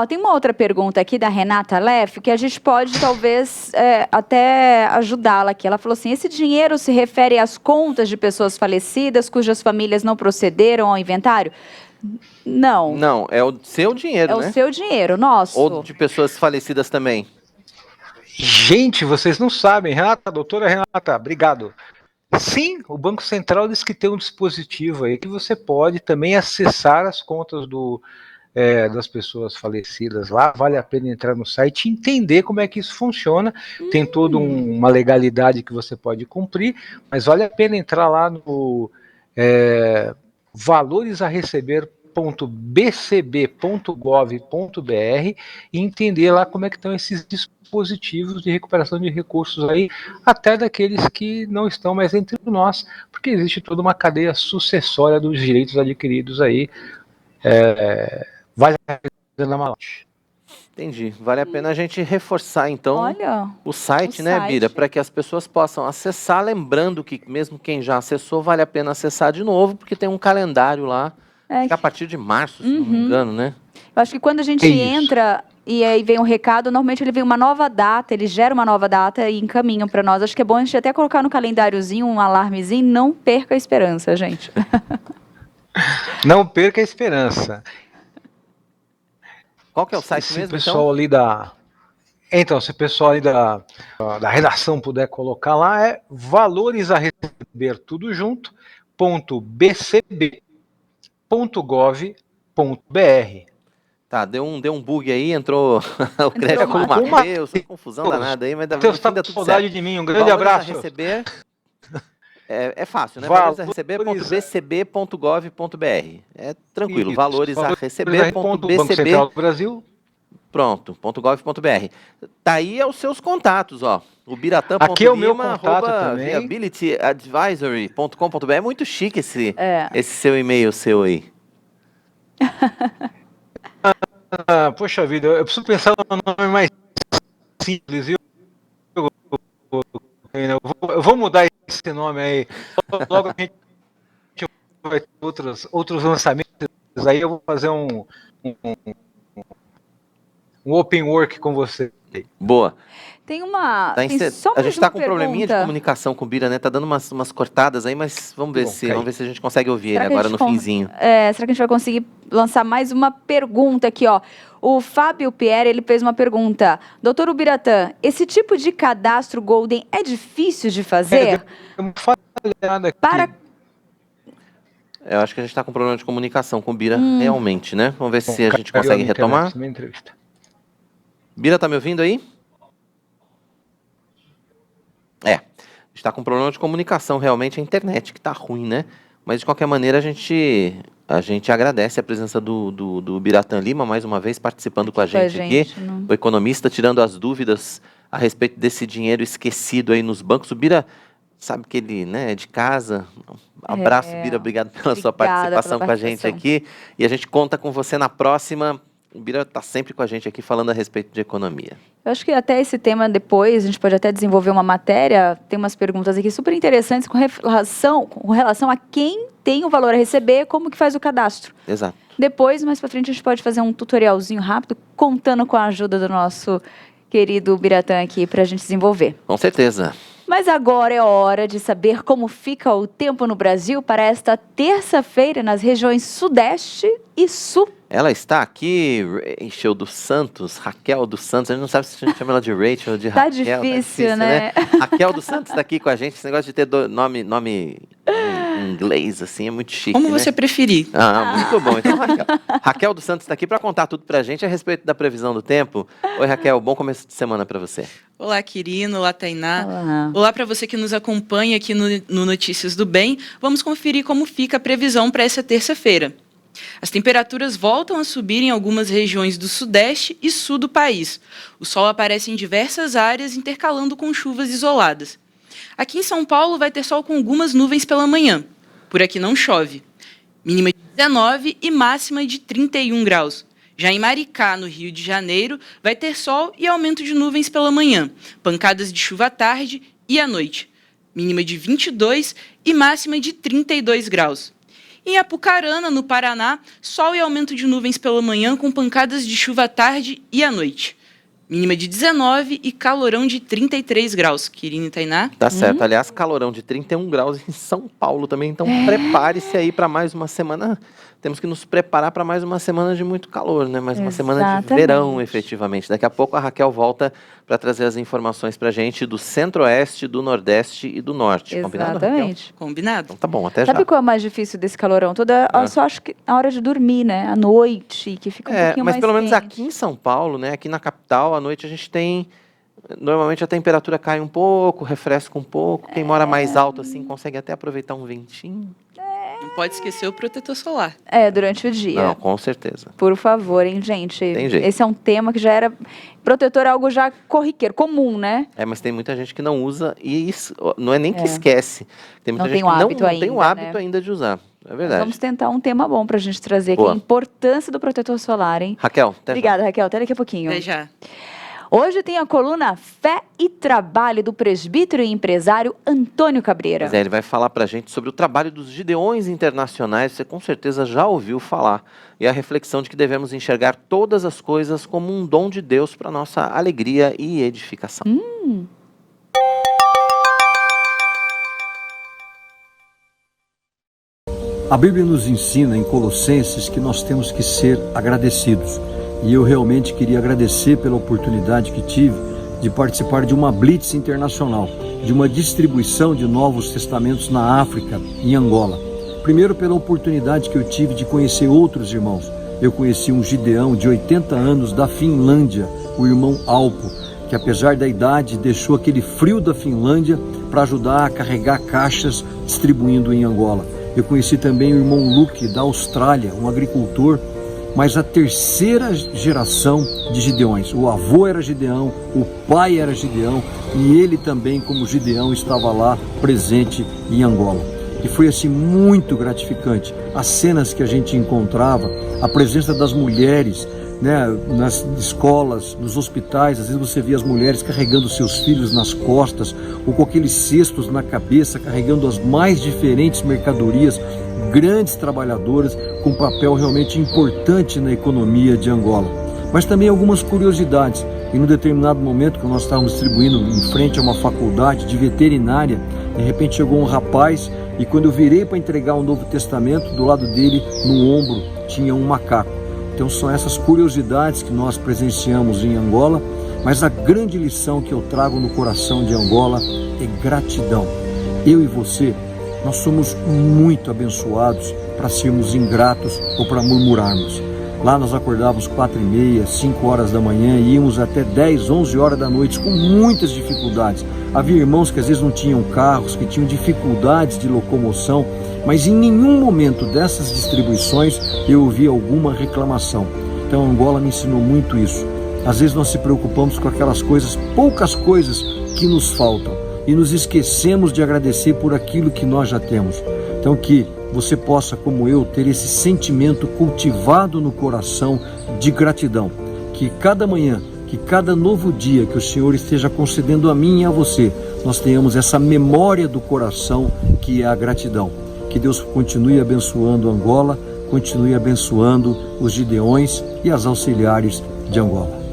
Tem uma outra pergunta aqui da Renata Leff, que a gente pode talvez até ajudá-la aqui. Ela falou assim: esse dinheiro se refere às contas de pessoas falecidas cujas famílias não procederam ao inventário? Não. Não, é o seu dinheiro, né? É o seu dinheiro, nosso. Ou de pessoas falecidas também. Gente, vocês não sabem, Renata, doutora Renata, obrigado. Sim, o Banco Central diz que tem um dispositivo aí que você pode também acessar as contas das pessoas falecidas lá. Vale a pena entrar no site e entender como é que isso funciona. Tem toda uma legalidade que você pode cumprir, mas vale a pena entrar lá no valoresareceber.bcb.gov.br e entender lá como é que estão esses dispositivos de recuperação de recursos aí, até daqueles que não estão mais entre nós, porque existe toda uma cadeia sucessória dos direitos adquiridos aí. Vale a pena na malote. Entendi. Vale a pena a gente reforçar, então, o site, né, Bira? Para que as pessoas possam acessar, lembrando que mesmo quem já acessou, vale a pena acessar de novo, porque tem um calendário lá, que é a partir de março, se não me engano, né? Eu acho que quando a gente entra e aí vem um recado, normalmente ele vem uma nova data, ele gera uma nova data e encaminha para nós. Acho que é bom a gente até colocar no calendáriozinho um alarmezinho, não perca a esperança, gente. Não perca a esperança. Qual que é o site mesmo, pessoal ali se o pessoal ali da redação puder colocar lá, é valores a receber tudo junto, .bcb.gov.br. Tá, deu um bug aí, entrou o crédito como Mateus, confusão danada aí, mas Mateus tá com saudade de mim, um grande abraço. A receber, é fácil, né? Valores a receber.bcb.gov.br. É tranquilo, valores a receber.bcb. Brasil. Pronto, .gov.br. Tá aí os seus contatos, ó. O Biratã. Aqui é o meu contato também. Viabilityadvisory.com.br. É muito chique esse seu e-mail seu aí. Poxa vida, eu preciso pensar num nome mais simples, viu? Eu vou mudar esse nome aí. Logo a gente vai ter outros lançamentos. Aí eu vou fazer um open work com você. Boa. Tem uma. A gente está com um probleminha de comunicação com o Bira, né? Tá dando umas cortadas aí, mas vamos ver se a gente consegue ouvir ele agora no finzinho. Será que a gente vai conseguir lançar mais uma pergunta aqui, ó? O Fábio Pierre, ele fez uma pergunta. Doutor Ubiratã, esse tipo de cadastro Golden é difícil de fazer? Eu acho que a gente está com problema de comunicação com o Bira, realmente, né? Vamos ver se a gente consegue retomar. Bira, tá me ouvindo aí? A gente está com problema de comunicação, realmente, a internet que tá ruim, né? Mas, de qualquer maneira, a gente agradece a presença do Biratã Lima, mais uma vez, participando com a gente aqui. O economista, tirando as dúvidas a respeito desse dinheiro esquecido aí nos bancos. O Bira sabe que ele, né, é de casa, Abraço, Bira, obrigado pela sua participação com a gente aqui. E a gente conta com você na próxima. O Bira está sempre com a gente aqui falando a respeito de economia. Eu acho que até esse tema depois, a gente pode até desenvolver uma matéria, tem umas perguntas aqui super interessantes com relação a quem tem o valor a receber, como que faz o cadastro. Exato. Depois, mais pra frente, a gente pode fazer um tutorialzinho rápido, contando com a ajuda do nosso querido Biratã aqui, pra gente desenvolver. Com certeza. Mas agora é hora de saber como fica o tempo no Brasil para esta terça-feira nas regiões Sudeste e Sul. Ela está aqui, Rachel dos Santos, Raquel dos Santos. A gente não sabe se a gente chama ela de Rachel ou de Tá Raquel. difícil, né? Raquel dos Santos está aqui com a gente. Esse negócio de ter nome em inglês, assim, é muito chique, Como né? você preferir. Muito bom. Então, Raquel dos Santos está aqui para contar tudo pra gente a respeito da previsão do tempo. Oi, Raquel, bom começo de semana para você. Olá, Quirino. Olá, Tainá. Olá para você que nos acompanha aqui no Notícias do Bem. Vamos conferir como fica a previsão para essa terça-feira. As temperaturas voltam a subir em algumas regiões do Sudeste e Sul do país. O sol aparece em diversas áreas, intercalando com chuvas isoladas. Aqui em São Paulo vai ter sol com algumas nuvens pela manhã. Por aqui não chove. Mínima de 19 e máxima de 31 graus. Já em Maricá, no Rio de Janeiro, vai ter sol e aumento de nuvens pela manhã. Pancadas de chuva à tarde e à noite. Mínima de 22 e máxima de 32 graus. Em Apucarana, no Paraná, sol e aumento de nuvens pela manhã com pancadas de chuva à tarde e à noite. Mínima de 19 e calorão de 33 graus. Quirino e Tainá? Tá certo. Aliás, calorão de 31 graus em São Paulo também. Então, prepare-se aí para mais uma semana. Temos que nos preparar para mais uma semana de muito calor, né? Mais uma semana de verão, efetivamente. Daqui a pouco a Raquel volta para trazer as informações para a gente do Centro-Oeste, do Nordeste e do Norte. Combinado, Raquel? Combinado. Então, tá bom, até já. Sabe qual é o mais difícil desse calorão todo? Eu só acho que a hora de dormir, né? À noite, que fica um pouquinho mais mas pelo menos quente. aqui em São Paulo, né? Aqui na capital, à noite a gente tem... Normalmente a temperatura cai um pouco, refresca um pouco. Quem mora mais alto, assim, consegue até aproveitar um ventinho. Não pode esquecer o protetor solar. Durante o dia. Não, com certeza. Por favor, hein, gente? Tem jeito. Esse é um tema que já era... Protetor é algo já corriqueiro, comum, né? Mas tem muita gente que não usa e isso não é nem que esquece. Tem muita gente que não tem o hábito ainda de usar. É verdade. Vamos tentar um tema bom pra gente trazer aqui. Boa. A importância do protetor solar, hein? Raquel, até Obrigada, Raquel. Até daqui a pouquinho. Até já. Hoje tem a coluna Fé e Trabalho do presbítero e empresário Antônio Cabreira. Pois ele vai falar pra gente sobre o trabalho dos Gideões Internacionais. Você com certeza já ouviu falar. E a reflexão de que devemos enxergar todas as coisas como um dom de Deus para nossa alegria e edificação. A Bíblia nos ensina em Colossenses que nós temos que ser agradecidos. E eu realmente queria agradecer pela oportunidade que tive de participar de uma blitz internacional, de uma distribuição de Novos Testamentos na África, em Angola. Primeiro pela oportunidade que eu tive de conhecer outros irmãos. Eu conheci um Gideão de 80 anos da Finlândia, o irmão Alpo, que apesar da idade deixou aquele frio da Finlândia para ajudar a carregar caixas distribuindo em Angola. Eu conheci também o irmão Luke da Austrália, um agricultor, mas a terceira geração de Gideões. O avô era Gideão, o pai era Gideão e ele também, como Gideão, estava lá presente em Angola. E foi assim muito gratificante. As cenas que a gente encontrava, a presença das mulheres, né, nas escolas, nos hospitais, às vezes você via as mulheres carregando seus filhos nas costas ou com aqueles cestos na cabeça, carregando as mais diferentes mercadorias, grandes trabalhadoras com um papel realmente importante na economia de Angola. Mas também algumas curiosidades. E num determinado momento, quando nós estávamos distribuindo em frente a uma faculdade de veterinária, de repente chegou um rapaz e quando eu virei para entregar o Novo Testamento, do lado dele, no ombro, tinha um macaco. Então são essas curiosidades que nós presenciamos em Angola, mas a grande lição que eu trago no coração de Angola é gratidão. Eu e você, nós somos muito abençoados para sermos ingratos ou para murmurarmos. Lá nós acordávamos 4h30, 5 horas da manhã e íamos até 10, 11 horas da noite com muitas dificuldades. Havia irmãos que às vezes não tinham carros, que tinham dificuldades de locomoção, mas em nenhum momento dessas distribuições eu ouvi alguma reclamação. Então Angola me ensinou muito isso. Às vezes nós se preocupamos com aquelas coisas, poucas coisas que nos faltam e nos esquecemos de agradecer por aquilo que nós já temos. Então Então que você possa, como eu, ter esse sentimento cultivado no coração de gratidão. Que cada manhã, que cada novo dia que o Senhor esteja concedendo a mim e a você, nós tenhamos essa memória do coração que é a gratidão. Que Deus continue abençoando Angola, continue abençoando os Gideões e as auxiliares de Angola.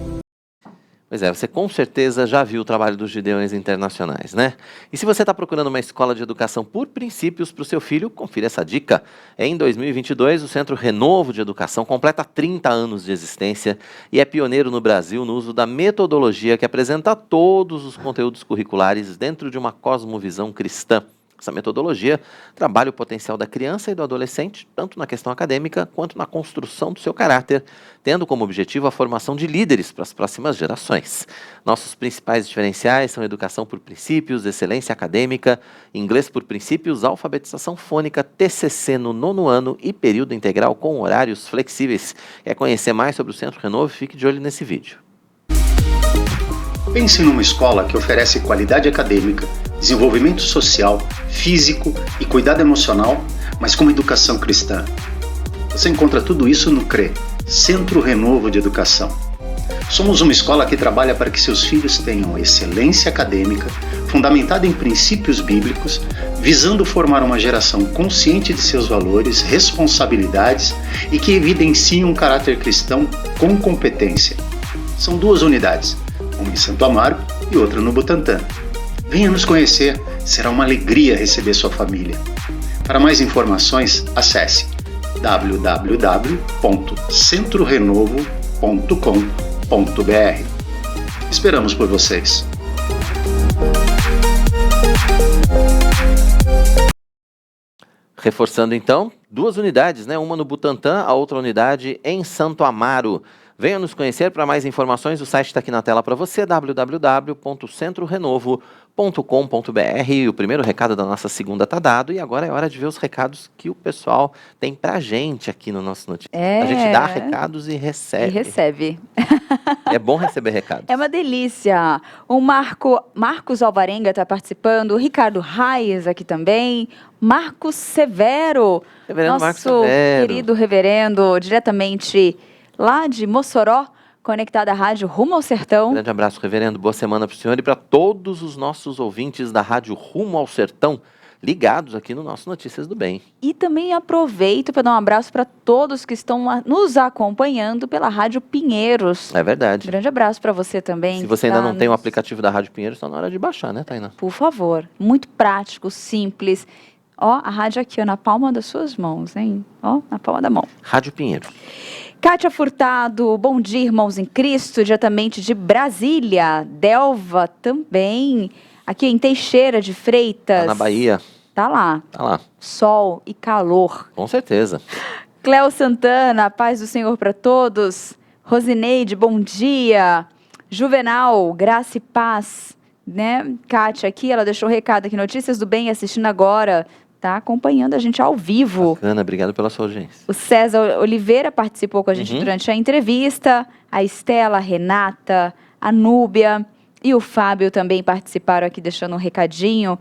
Pois é, você com certeza já viu o trabalho dos Gideões Internacionais, né? E se você está procurando uma escola de educação por princípios para o seu filho, confira essa dica. Em 2022, o Centro Renovo de Educação completa 30 anos de existência e é pioneiro no Brasil no uso da metodologia que apresenta todos os conteúdos curriculares dentro de uma cosmovisão cristã. Essa metodologia trabalha o potencial da criança e do adolescente, tanto na questão acadêmica quanto na construção do seu caráter, tendo como objetivo a formação de líderes para as próximas gerações. Nossos principais diferenciais são educação por princípios, excelência acadêmica, inglês por princípios, alfabetização fônica, TCC no 9º ano e período integral com horários flexíveis. Quer conhecer mais sobre o Centro Renovo? Fique de olho nesse vídeo. Pense numa escola que oferece qualidade acadêmica, desenvolvimento social, físico e cuidado emocional, mas com educação cristã. Você encontra tudo isso no CRE, Centro Renovo de Educação. Somos uma escola que trabalha para que seus filhos tenham excelência acadêmica, fundamentada em princípios bíblicos, visando formar uma geração consciente de seus valores, responsabilidades e que evidencie um caráter cristão com competência. São 2 unidades, uma em Santo Amaro e outra no Butantã. Venha nos conhecer, será uma alegria receber sua família. Para mais informações, acesse www.centrorenovo.com.br. Esperamos por vocês! Reforçando então, 2 unidades, né? Uma no Butantã, a outra unidade em Santo Amaro. Venha nos conhecer. Para mais informações, o site está aqui na tela para você, www.centrorenovo.com.br. O primeiro recado da nossa segunda está dado e agora é hora de ver os recados que o pessoal tem pra gente aqui no nosso notícia. A gente dá recados e recebe. E recebe. É bom receber recados. É uma delícia. O Marcos Alvarenga está participando, o Ricardo Reis aqui também, Marcos Severo, Reverendo nosso Marcos Severo, querido reverendo, diretamente lá de Mossoró, conectado à rádio Rumo ao Sertão. Grande abraço, reverendo. Boa semana para o senhor e para todos os nossos ouvintes da rádio Rumo ao Sertão, ligados aqui no nosso Notícias do Bem. E também aproveito para dar um abraço para todos que estão nos acompanhando pela Rádio Pinheiros. É verdade. Grande abraço para você também. Se você ainda não tem o aplicativo da Rádio Pinheiros, está na hora de baixar, né, Tainá? Por favor. Muito prático, simples. Ó, a rádio aqui, ó, na palma das suas mãos, hein? Ó, na palma da mão. Rádio Pinheiros. Kátia Furtado, bom dia, irmãos em Cristo, diretamente de Brasília. Delva também, aqui em Teixeira de Freitas. Tá na Bahia. Tá lá. Tá lá. Sol e calor. Com certeza. Cléo Santana, paz do Senhor para todos. Rosineide, bom dia. Juvenal, graça e paz. Né? Kátia aqui, ela deixou o recado aqui, Notícias do Bem, assistindo agora. Tá acompanhando a gente ao vivo. Bacana, obrigado pela sua audiência. O César Oliveira participou com a gente durante a entrevista. A Estela, a Renata, a Núbia e o Fábio também participaram aqui, deixando um recadinho.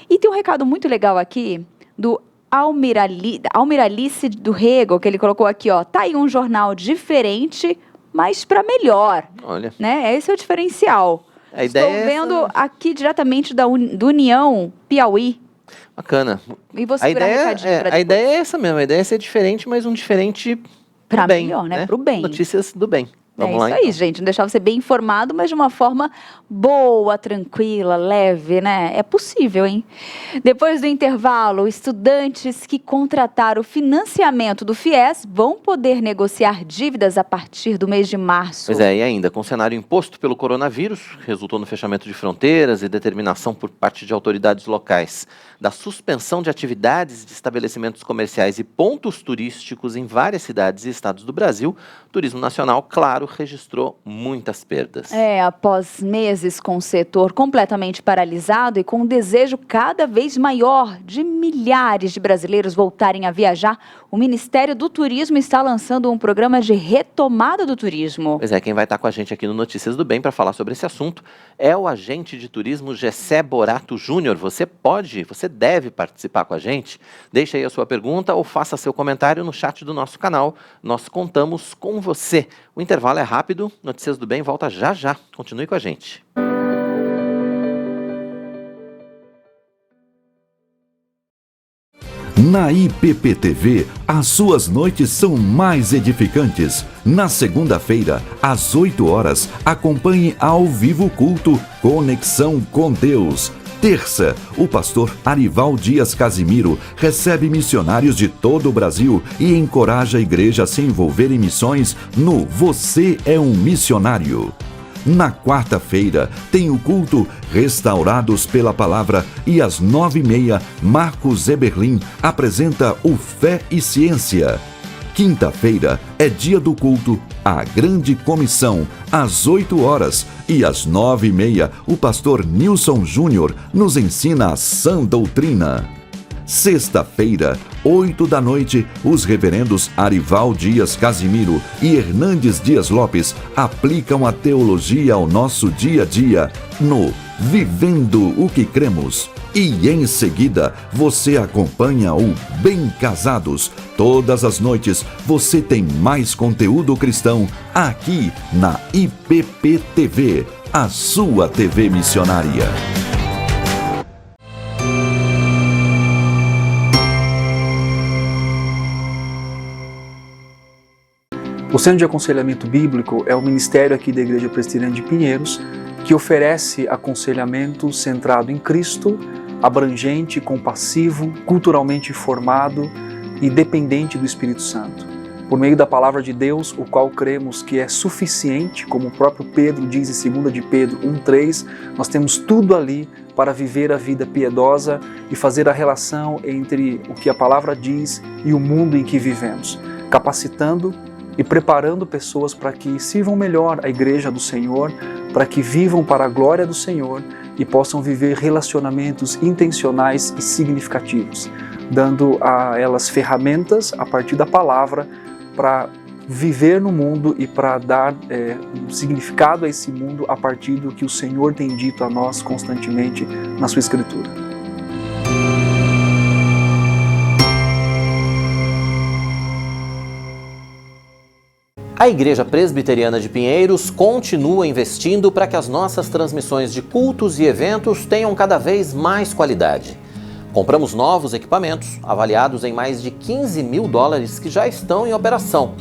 E tem um recado muito legal aqui do Almiralice do Rego, que ele colocou aqui, ó. Tá aí um jornal diferente, mas para melhor. Olha. Né? Esse é o diferencial. A ideia Estou vendo aqui diretamente do União Piauí. Bacana. E você a ideia é essa mesmo, a ideia é ser diferente, mas um diferente para bem, melhor, né? Pro bem. Notícias do bem. Vamos lá, isso aí, gente. Não deixar você bem informado, mas de uma forma boa, tranquila, leve, né? É possível, hein? Depois do intervalo, estudantes que contrataram o financiamento do FIES vão poder negociar dívidas a partir do mês de março. Pois é, e ainda, com o cenário imposto pelo coronavírus, resultou no fechamento de fronteiras e determinação por parte de autoridades locais da suspensão de atividades de estabelecimentos comerciais e pontos turísticos em várias cidades e estados do Brasil. O Turismo Nacional, claro, registrou muitas perdas. Após meses com o setor completamente paralisado e com um desejo cada vez maior de milhares de brasileiros voltarem a viajar, o Ministério do Turismo está lançando um programa de retomada do turismo. Pois é, quem vai estar com a gente aqui no Notícias do Bem para falar sobre esse assunto é o agente de turismo Gessé Borato Júnior. Você deve participar com a gente. Deixa aí a sua pergunta ou faça seu comentário no chat do nosso canal. Nós contamos com você. O intervalo é rápido. Notícias do Bem volta já já. Continue com a gente. Na IPP-TV, as suas noites são mais edificantes. Na segunda-feira, às 8 horas, acompanhe ao vivo o culto Conexão com Deus. Terça, o pastor Arival Dias Casimiro recebe missionários de todo o Brasil e encoraja a igreja a se envolver em missões no Você é um Missionário. Na quarta-feira, tem o culto Restaurados pela Palavra e às 9h30, Marcos Eberlin apresenta o Fé e Ciência. Quinta-feira é dia do culto A Grande Comissão, às 8 horas e às 9h30, o pastor Nilson Júnior nos ensina a sã doutrina. Sexta-feira, 8 da noite, os reverendos Arival Dias Casimiro e Hernandes Dias Lopes aplicam a teologia ao nosso dia a dia no Vivendo o que Cremos. E em seguida, você acompanha o Bem Casados. Todas as noites, você tem mais conteúdo cristão aqui na IPP TV, a sua TV missionária. O Centro de Aconselhamento Bíblico é o ministério aqui da Igreja Presbiteriana de Pinheiros que oferece aconselhamento centrado em Cristo, abrangente, compassivo, culturalmente formado e dependente do Espírito Santo. Por meio da Palavra de Deus, o qual cremos que é suficiente, como o próprio Pedro diz em 2 de Pedro 1,3, nós temos tudo ali para viver a vida piedosa e fazer a relação entre o que a Palavra diz e o mundo em que vivemos, capacitando e preparando pessoas para que sirvam melhor a Igreja do Senhor, para que vivam para a glória do Senhor e possam viver relacionamentos intencionais e significativos, dando a elas ferramentas a partir da palavra para viver no mundo e para dar um significado a esse mundo a partir do que o Senhor tem dito a nós constantemente na sua Escritura. A Igreja Presbiteriana de Pinheiros continua investindo para que as nossas transmissões de cultos e eventos tenham cada vez mais qualidade. Compramos novos equipamentos, avaliados em mais de $15 mil, que já estão em operação.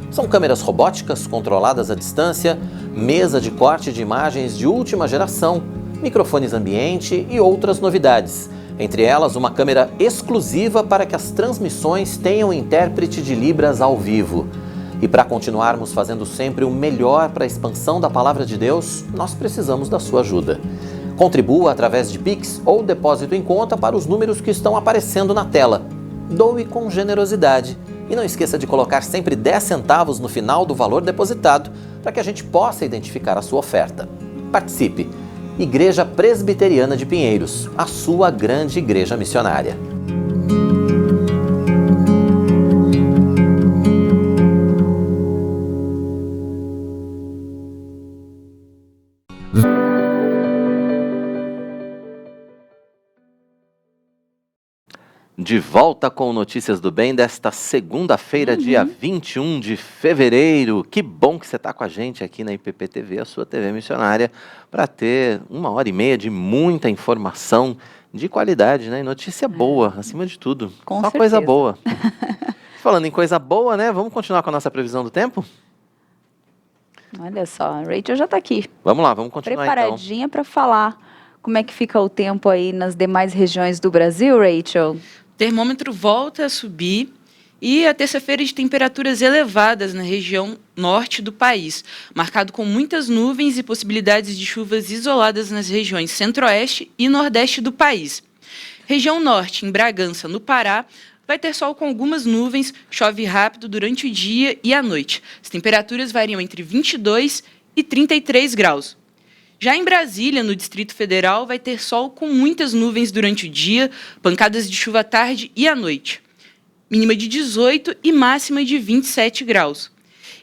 São câmeras robóticas controladas à distância, mesa de corte de imagens de última geração, microfones ambiente e outras novidades. Entre elas, uma câmera exclusiva para que as transmissões tenham intérprete de Libras ao vivo. E para continuarmos fazendo sempre o melhor para a expansão da Palavra de Deus, nós precisamos da sua ajuda. Contribua através de Pix ou depósito em conta para os números que estão aparecendo na tela. Doe com generosidade. E não esqueça de colocar sempre 10 centavos no final do valor depositado para que a gente possa identificar a sua oferta. Participe! Igreja Presbiteriana de Pinheiros, a sua grande igreja missionária. De volta com Notícias do Bem desta segunda-feira, dia 21 de fevereiro. Que bom que você está com a gente aqui na IPP TV, a sua TV missionária, para ter 1h30 de muita informação de qualidade, né? E notícia boa, acima de tudo. Com Só certeza. coisa boa. Falando em coisa boa, né? Vamos continuar com a nossa previsão do tempo? Olha só, a Rachel já está aqui. Vamos lá, vamos continuar preparadinha para falar como é que fica o tempo aí nas demais regiões do Brasil, Rachel. O termômetro volta a subir e a terça-feira de temperaturas elevadas na região norte do país, marcado com muitas nuvens e possibilidades de chuvas isoladas nas regiões centro-oeste e nordeste do país. Região norte, em Bragança, no Pará, vai ter sol com algumas nuvens, chove rápido durante o dia e a noite. As temperaturas variam entre 22 e 33 graus. Já em Brasília, no Distrito Federal, vai ter sol com muitas nuvens durante o dia, pancadas de chuva à tarde e à noite. Mínima de 18 e máxima de 27 graus.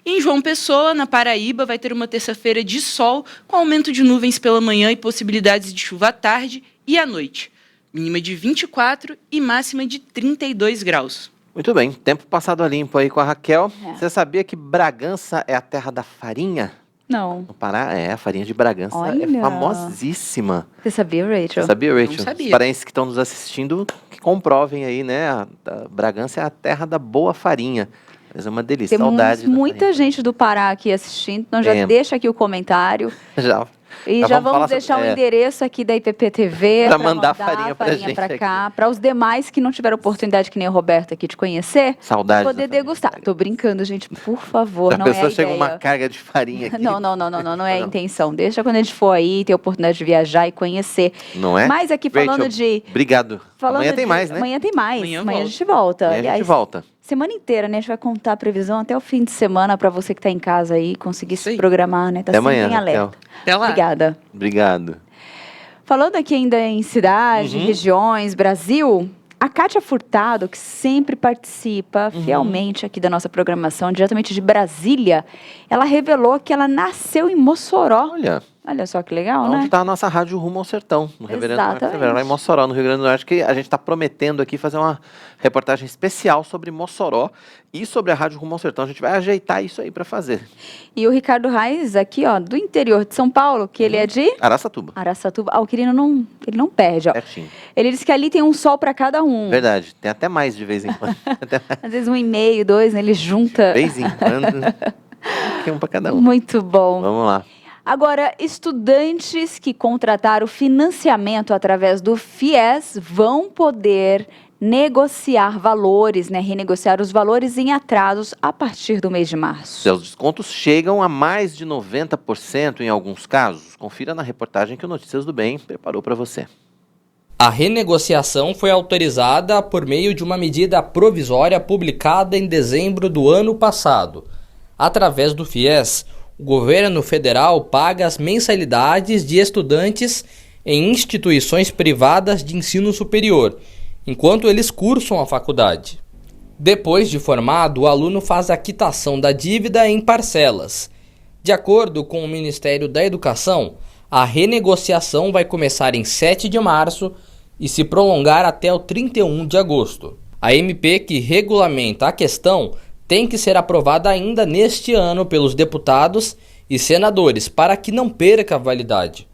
E em João Pessoa, na Paraíba, vai ter uma terça-feira de sol, com aumento de nuvens pela manhã e possibilidades de chuva à tarde e à noite. Mínima de 24 e máxima de 32 graus. Muito bem, tempo passado a limpo aí com a Raquel. Você sabia que Bragança é a terra da farinha? Não. No Pará, a farinha de Bragança é famosíssima. Você sabia, Rachel? Sabia, Rachel? Não sabia. Os paraenses que estão nos assistindo, que comprovem aí, né? A Bragança é a terra da boa farinha. Mas é uma delícia, saudade. Temos muita gente do Pará aqui assistindo, então já deixa aqui o comentário. Já. E já vamos deixar o endereço aqui da IPP-TV para mandar farinha pra gente para cá, para os demais que não tiveram oportunidade, que nem o Roberto aqui, de conhecer, saudade poder degustar. Tô brincando, gente, por favor, não é a ideia. A pessoa chega uma carga de farinha aqui. Não é a intenção. Deixa quando a gente for aí, ter a oportunidade de viajar e conhecer. Não é? Mas aqui falando Rachel, obrigado. Amanhã tem mais, né? Amanhã tem mais. Amanhã a gente volta. Amanhã a gente volta. Semana inteira, né? A gente vai contar a previsão até o fim de semana para você que está em casa aí conseguir se programar, né? Tá até sempre amanhã, em alerta. Até lá. Obrigada. Obrigado. Falando aqui ainda em cidade, regiões, Brasil, a Kátia Furtado, que sempre participa fielmente aqui da nossa programação, diretamente de Brasília, ela revelou que ela nasceu em Mossoró. Olha só que legal, né? Onde está a nossa rádio Rumo ao Sertão, no Reverendo Marcos Severo, lá em Mossoró, no Rio Grande do Norte, que a gente está prometendo aqui fazer uma reportagem especial sobre Mossoró e sobre a rádio Rumo ao Sertão. A gente vai ajeitar isso aí para fazer. E o Ricardo Reis, aqui, ó, do interior de São Paulo, que ele é de... Araçatuba. O Quirino ele não perde, ó. Ele disse que ali tem um sol para cada um. Verdade, tem até mais de vez em quando. Às vezes 1,5, 2, né? Ele junta. De vez em quando, um para cada um. Muito bom. Vamos lá. Agora, estudantes que contrataram financiamento através do FIES vão poder negociar valores, né? Renegociar os valores em atrasos a partir do mês de março. Os descontos chegam a mais de 90% em alguns casos. Confira na reportagem que o Notícias do Bem preparou para você. A renegociação foi autorizada por meio de uma medida provisória publicada em dezembro do ano passado. Através do FIES, o governo federal paga as mensalidades de estudantes em instituições privadas de ensino superior, enquanto eles cursam a faculdade. Depois de formado, o aluno faz a quitação da dívida em parcelas. De acordo com o Ministério da Educação, a renegociação vai começar em 7 de março e se prolongar até o 31 de agosto. A MP que regulamenta a questão tem que ser aprovada ainda neste ano pelos deputados e senadores para que não perca a validade.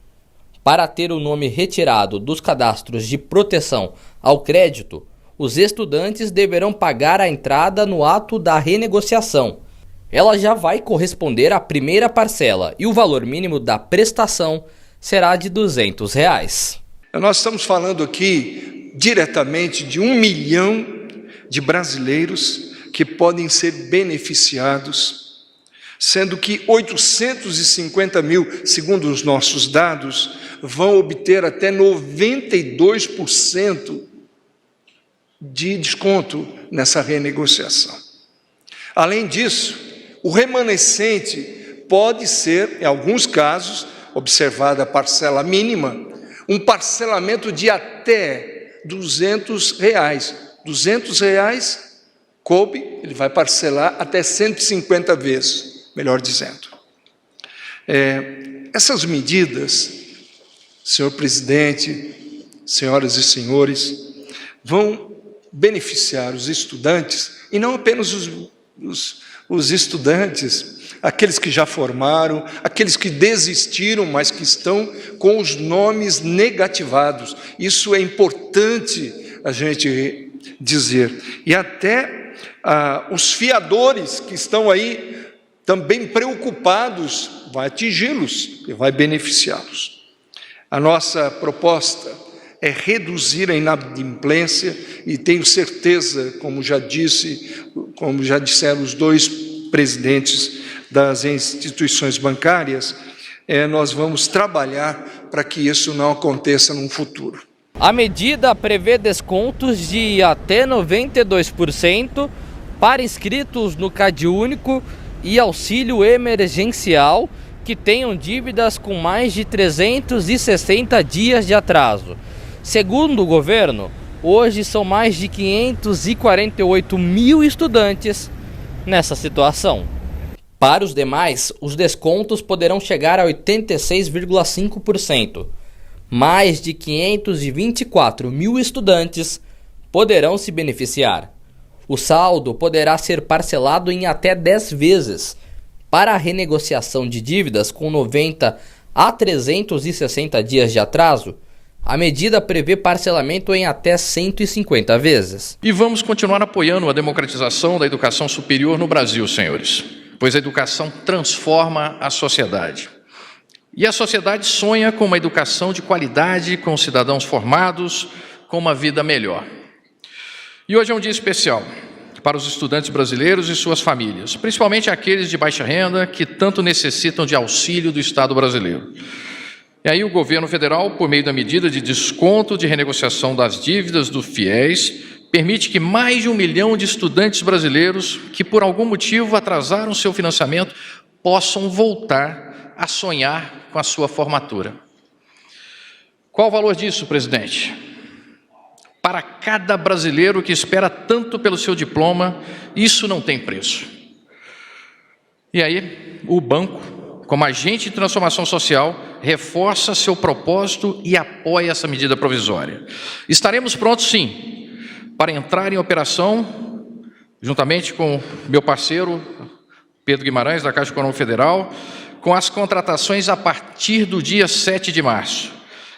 Para ter o nome retirado dos cadastros de proteção ao crédito, os estudantes deverão pagar a entrada no ato da renegociação. Ela já vai corresponder à primeira parcela e o valor mínimo da prestação será de R$ 200. Nós estamos falando aqui diretamente de 1 milhão de brasileiros que podem ser beneficiados, sendo que 850 mil, segundo os nossos dados, vão obter até 92% de desconto nessa renegociação. Além disso, o remanescente pode ser, em alguns casos, observada a parcela mínima, um parcelamento de até R$ 200. R$ 200 coube, ele vai parcelar até 150 vezes, melhor dizendo. Essas medidas, senhor presidente, senhoras e senhores, vão beneficiar os estudantes, e não apenas os estudantes, aqueles que já formaram, aqueles que desistiram, mas que estão com os nomes negativados. Isso é importante a gente dizer. E até os fiadores que estão aí também preocupados, vai atingi-los e vai beneficiá-los. A nossa proposta é reduzir a inadimplência e tenho certeza, como já disseram os dois presidentes das instituições bancárias, nós vamos trabalhar para que isso não aconteça no futuro. A medida prevê descontos de até 92% para inscritos no CadÚnico e auxílio emergencial que tenham dívidas com mais de 360 dias de atraso. Segundo o governo, hoje são mais de 548 mil estudantes nessa situação. Para os demais, os descontos poderão chegar a 86,5%. Mais de 524 mil estudantes poderão se beneficiar. O saldo poderá ser parcelado em até 10 vezes. Para a renegociação de dívidas com 90 a 360 dias de atraso, a medida prevê parcelamento em até 150 vezes. E vamos continuar apoiando a democratização da educação superior no Brasil, senhores, pois a educação transforma a sociedade. E a sociedade sonha com uma educação de qualidade, com cidadãos formados, com uma vida melhor. E hoje é um dia especial para os estudantes brasileiros e suas famílias, principalmente aqueles de baixa renda que tanto necessitam de auxílio do Estado brasileiro. E aí o governo federal, por meio da medida de desconto de renegociação das dívidas do FIES, permite que mais de 1 milhão de estudantes brasileiros que por algum motivo atrasaram seu financiamento possam voltar a sonhar com a sua formatura. Qual o valor disso, presidente? Para cada brasileiro que espera tanto pelo seu diploma, isso não tem preço. E aí, o banco, como agente de transformação social, reforça seu propósito e apoia essa medida provisória. Estaremos prontos, sim, para entrar em operação, juntamente com meu parceiro, Pedro Guimarães, da Caixa Econômica Federal, com as contratações a partir do dia 7 de março.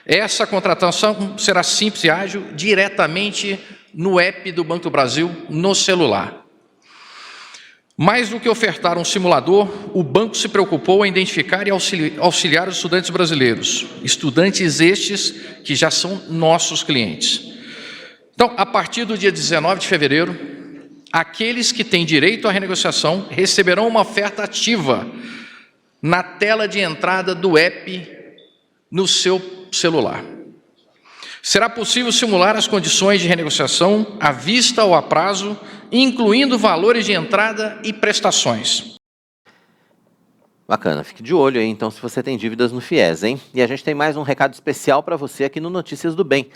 Essa contratação será simples e ágil, diretamente no app do Banco do Brasil, no celular. Mais do que ofertar um simulador, o banco se preocupou em identificar e auxiliar os estudantes brasileiros, estudantes estes que já são nossos clientes. Então, a partir do dia 19 de fevereiro, aqueles que têm direito à renegociação receberão uma oferta ativa na tela de entrada do app no seu celular. Será possível simular as condições de renegociação à vista ou a prazo, incluindo valores de entrada e prestações. Bacana, fique de olho aí então se você tem dívidas no FIES, hein? E a gente tem mais um recado especial para você aqui no Notícias do Bem.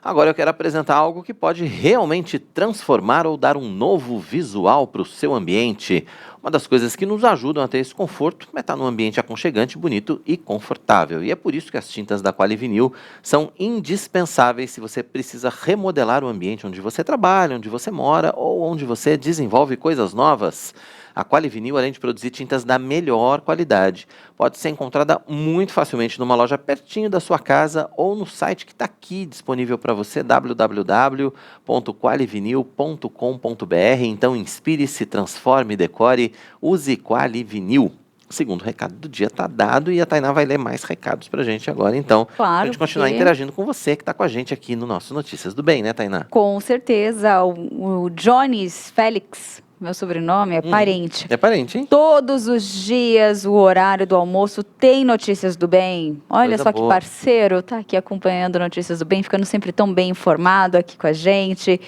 Agora eu quero apresentar algo que pode realmente transformar ou dar um novo visual para o seu ambiente. Uma das coisas que nos ajudam a ter esse conforto é estar num ambiente aconchegante, bonito e confortável. E é por isso que as tintas da Qualivinil são indispensáveis se você precisa remodelar o ambiente onde você trabalha, onde você mora ou onde você desenvolve coisas novas. A Qualivinil, além de produzir tintas da melhor qualidade, pode ser encontrada muito facilmente numa loja pertinho da sua casa ou no site que está aqui disponível para você, www.qualivinil.com.br. Então inspire-se, transforme, decore, use Qualivinil. O segundo recado do dia está dado e a Tainá vai ler mais recados para a gente agora, então, claro, para a gente continuar interagindo com você que está com a gente aqui no nosso Notícias do Bem, né, Tainá? Com certeza, o Jones Félix, meu sobrenome, é parente. É parente, hein? Todos os dias, o horário do almoço, tem Notícias do Bem. Olha Coisa só boa. que parceiro, tá aqui acompanhando Notícias do Bem, ficando sempre tão bem informado aqui com a gente.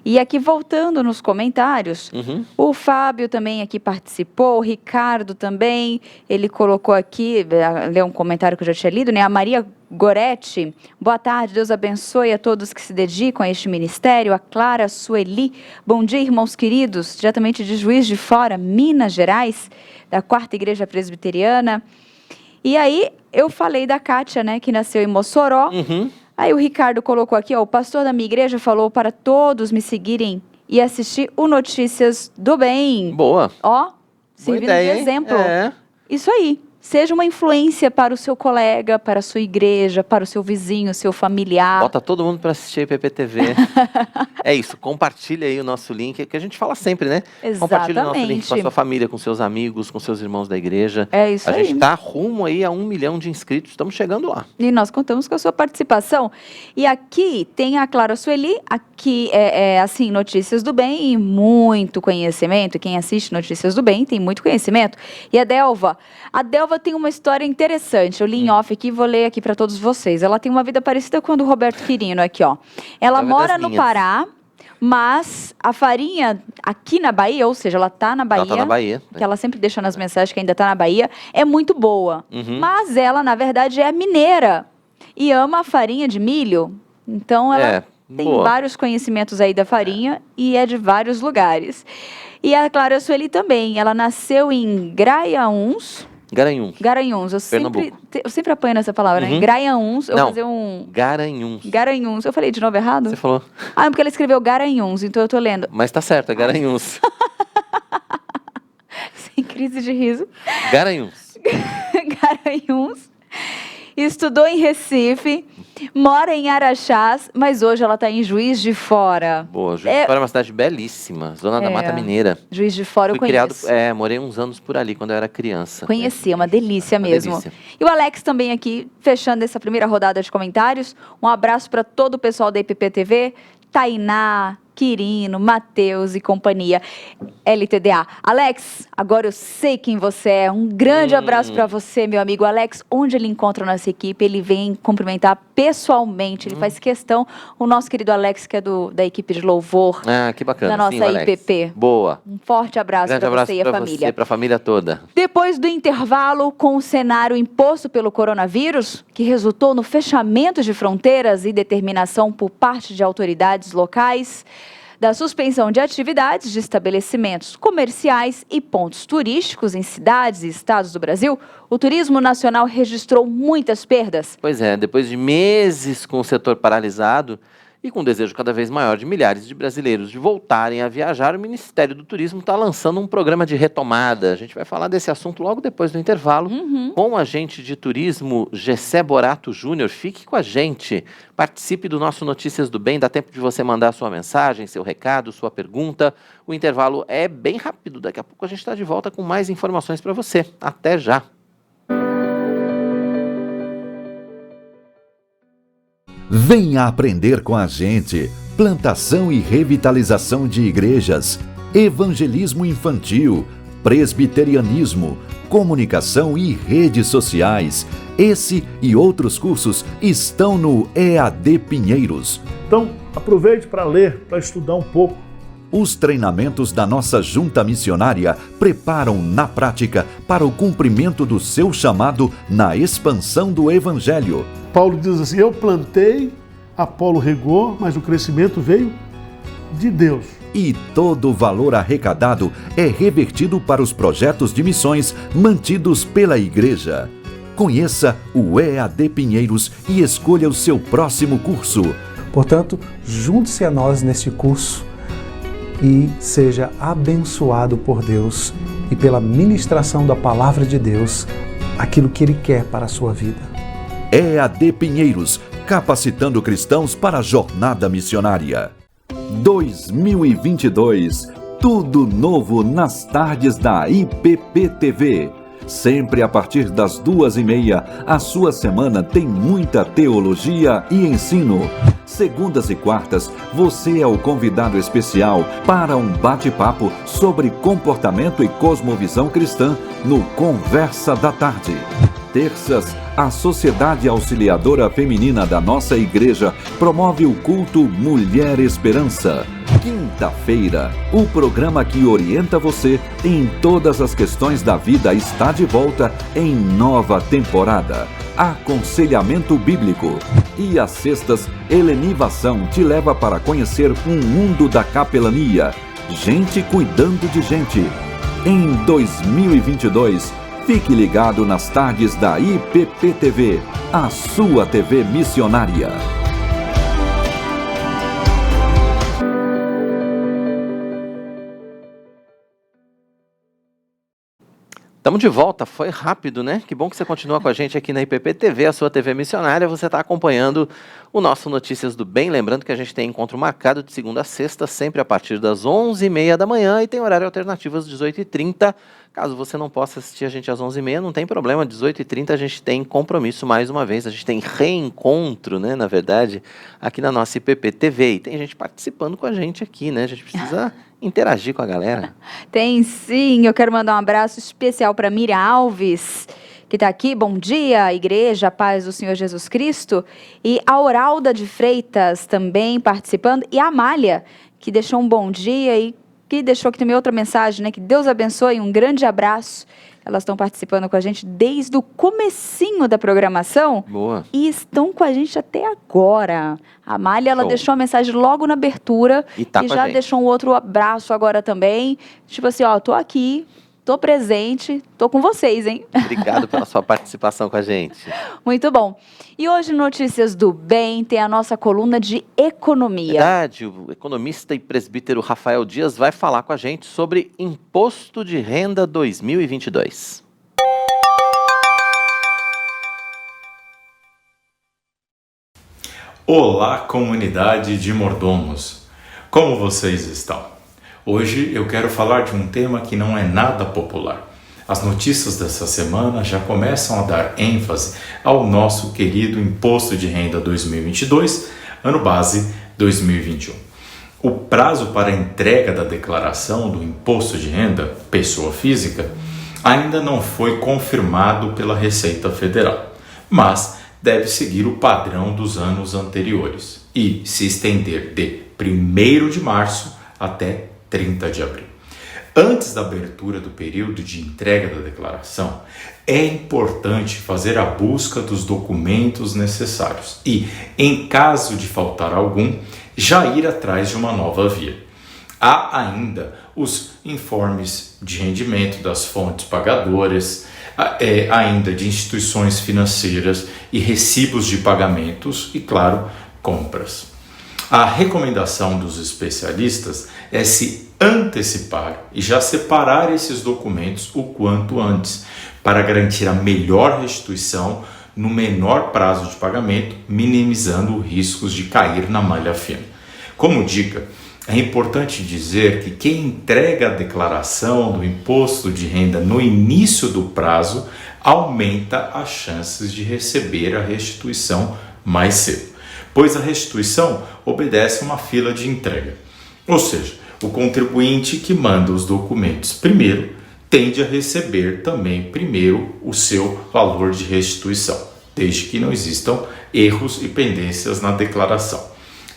E aqui, voltando nos comentários, o Fábio também aqui participou, o Ricardo também, ele colocou aqui, leu um comentário que eu já tinha lido, né? A Maria Goretti, boa tarde, Deus abençoe a todos que se dedicam a este ministério. A Clara Sueli, bom dia, irmãos queridos, diretamente de Juiz de Fora, Minas Gerais, da 4ª Igreja Presbiteriana. E aí, eu falei da Kátia, né, que nasceu em Mossoró. Aí o Ricardo colocou aqui, ó, o pastor da minha igreja falou para todos me seguirem e assistir o Notícias do Bem. Boa. Ó, servindo ideia, de hein? exemplo. É. Isso aí. Seja uma influência para o seu colega, para a sua igreja, para o seu vizinho, seu familiar. Bota todo mundo para assistir a IPPTV. É isso, compartilha aí o nosso link, que a gente fala sempre, né? Compartilha o nosso link com a sua família, com seus amigos, com seus irmãos da igreja. É isso aí. A gente está rumo aí a 1 milhão de inscritos, estamos chegando lá. E nós contamos com a sua participação. E aqui tem a Clara Sueli, aqui é assim, Notícias do Bem e muito conhecimento. Quem assiste Notícias do Bem tem muito conhecimento. E a Delva Dalva tem uma história interessante. Eu li em off aqui, vou ler aqui para todos vocês. Ela tem uma vida parecida com a do Roberto Quirino aqui, ó. Ela mora no Pará, mas a farinha aqui na Bahia, ou seja, ela tá na Bahia. Ela tá na Bahia. Que ela sempre deixa nas mensagens que ainda tá na Bahia, é muito boa. Mas ela, na verdade, é mineira e ama a farinha de milho. Então, ela tem vários conhecimentos aí da farinha e é de vários lugares. E a Clara Sueli também. Ela nasceu em Garanhuns. Eu sempre apanho nessa palavra, né? Garanhuns. Eu vou fazer Garanhuns. Eu falei de novo errado? Você falou. Ah, é porque ela escreveu Garanhuns, então eu tô lendo. Mas tá certo, é Garanhuns. Sem crise de riso. Garanhuns. Estudou em Recife, mora em Araxás, mas hoje ela está em Juiz de Fora. Boa, Juiz de Fora é uma cidade belíssima, zona da Mata Mineira. Juiz de Fora eu conheço. Morei uns anos por ali, quando eu era criança. Conheci, é uma delícia mesmo. Delícia. E o Alex também aqui, fechando essa primeira rodada de comentários. Um abraço para todo o pessoal da IPP TV, Tainá, Quirino, Matheus e companhia. LTDA. Alex, agora eu sei quem você é. Um grande abraço para você, meu amigo Alex. Onde ele encontra a nossa equipe, ele vem cumprimentar pessoalmente. Ele faz questão. O nosso querido Alex, que é da equipe de louvor. Ah, que bacana. Da nossa IPP. Boa. Um forte abraço para você e a família. Você, para a família toda. Depois do intervalo, com o cenário imposto pelo coronavírus, que resultou no fechamento de fronteiras e determinação por parte de autoridades locais, da suspensão de atividades de estabelecimentos comerciais e pontos turísticos em cidades e estados do Brasil, o turismo nacional registrou muitas perdas. Pois é, depois de meses com o setor paralisado e com um desejo cada vez maior de milhares de brasileiros de voltarem a viajar, o Ministério do Turismo está lançando um programa de retomada. A gente vai falar desse assunto logo depois do intervalo com o agente de turismo Gessé Borato Júnior. Fique com a gente, participe do nosso Notícias do Bem, dá tempo de você mandar sua mensagem, seu recado, sua pergunta. O intervalo é bem rápido, daqui a pouco a gente está de volta com mais informações para você. Até já! Venha aprender com a gente. Plantação e revitalização de igrejas, evangelismo infantil, presbiterianismo, comunicação e redes sociais. Esse e outros cursos estão no EAD Pinheiros. Então, aproveite para ler, para estudar um pouco. Os treinamentos da nossa junta missionária preparam na prática para o cumprimento do seu chamado na expansão do Evangelho. Paulo diz assim: eu plantei, Apolo regou, mas o crescimento veio de Deus. E todo o valor arrecadado é revertido para os projetos de missões mantidos pela igreja. Conheça o EAD Pinheiros e escolha o seu próximo curso. Portanto, junte-se a nós neste curso e seja abençoado por Deus e pela ministração da Palavra de Deus, aquilo que Ele quer para a sua vida. EAD Pinheiros, capacitando cristãos para a jornada missionária. 2022, tudo novo nas tardes da IPP TV. Sempre a partir das 2h30, a sua semana tem muita teologia e ensino. Segundas e quartas, você é o convidado especial para um bate-papo sobre comportamento e cosmovisão cristã no Conversa da Tarde. Terças, a Sociedade Auxiliadora Feminina da nossa igreja promove o culto Mulher Esperança. Quinta-feira, o programa que orienta você em todas as questões da vida está de volta em nova temporada. Aconselhamento Bíblico. E às sextas, Helenivação te leva para conhecer um mundo da capelania. Gente cuidando de gente. Em 2022, fique ligado nas tardes da IPP TV, a sua TV missionária. Estamos de volta, foi rápido, né? Que bom que você continua com a gente aqui na IPP TV, a sua TV missionária. Você está acompanhando o nosso Notícias do Bem. Lembrando que a gente tem encontro marcado de segunda a sexta, sempre a partir das 11h30 da manhã, e tem horário alternativo às 18h30. Caso você não possa assistir a gente às 11h30, não tem problema, 18h30 a gente tem compromisso mais uma vez, a gente tem reencontro, né, na verdade, aqui na nossa IPP TV. E tem gente participando com a gente aqui, né? A gente precisa interagir com a galera. Tem sim, eu quero mandar um abraço especial para Miriam Alves, que está aqui. Bom dia, igreja, paz do Senhor Jesus Cristo. E a Auralda de Freitas também participando. E a Amália, que deixou um bom dia e que deixou aqui também outra mensagem, né? Que Deus abençoe, um grande abraço. Elas estão participando com a gente desde o comecinho da programação. Boa. E estão com a gente até agora. A Amália, ela deixou a mensagem logo na abertura. E tá com a já gente. deixou um outro abraço agora também. Tipo assim, ó, tô aqui, tô presente, tô com vocês, hein? Obrigado pela sua participação com a gente. Muito bom. E hoje, Notícias do Bem, tem a nossa coluna de economia. Verdade, o economista e presbítero Rafael Dias vai falar com a gente sobre Imposto de Renda 2022. Olá, comunidade de mordomos! Como vocês estão? Hoje eu quero falar de um tema que não é nada popular. As notícias dessa semana já começam a dar ênfase ao nosso querido Imposto de Renda 2022, ano base 2021. O prazo para a entrega da declaração do Imposto de Renda, pessoa física, ainda não foi confirmado pela Receita Federal, mas deve seguir o padrão dos anos anteriores e se estender de 1º de março até 30 de abril. Antes da abertura do período de entrega da declaração, é importante fazer a busca dos documentos necessários e, em caso de faltar algum, já ir atrás de uma nova via. Há ainda os informes de rendimento das fontes pagadoras, ainda de instituições financeiras e recibos de pagamentos e, claro, compras. A recomendação dos especialistas é se antecipar e já separar esses documentos o quanto antes, para garantir a melhor restituição no menor prazo de pagamento, minimizando riscos de cair na malha fina. Como dica, é importante dizer que quem entrega a declaração do imposto de renda no início do prazo aumenta as chances de receber a restituição mais cedo, pois a restituição obedece a uma fila de entrega. Ou seja, o contribuinte que manda os documentos primeiro tende a receber também primeiro o seu valor de restituição, desde que não existam erros e pendências na declaração.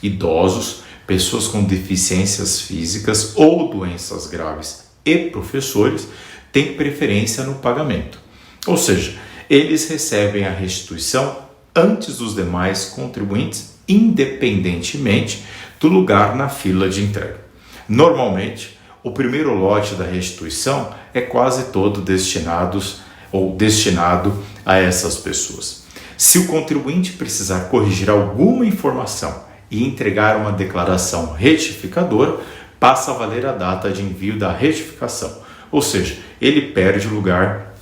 Idosos, pessoas com deficiências físicas ou doenças graves e professores têm preferência no pagamento. Ou seja, eles recebem a restituição antes dos demais contribuintes, independentemente do lugar na fila de entrega. Normalmente, o primeiro lote da restituição é quase todo destinado a essas pessoas. Se o contribuinte precisar corrigir alguma informação e entregar uma declaração retificadora, passa a valer a data de envio da retificação, ou seja, ele perde o lugar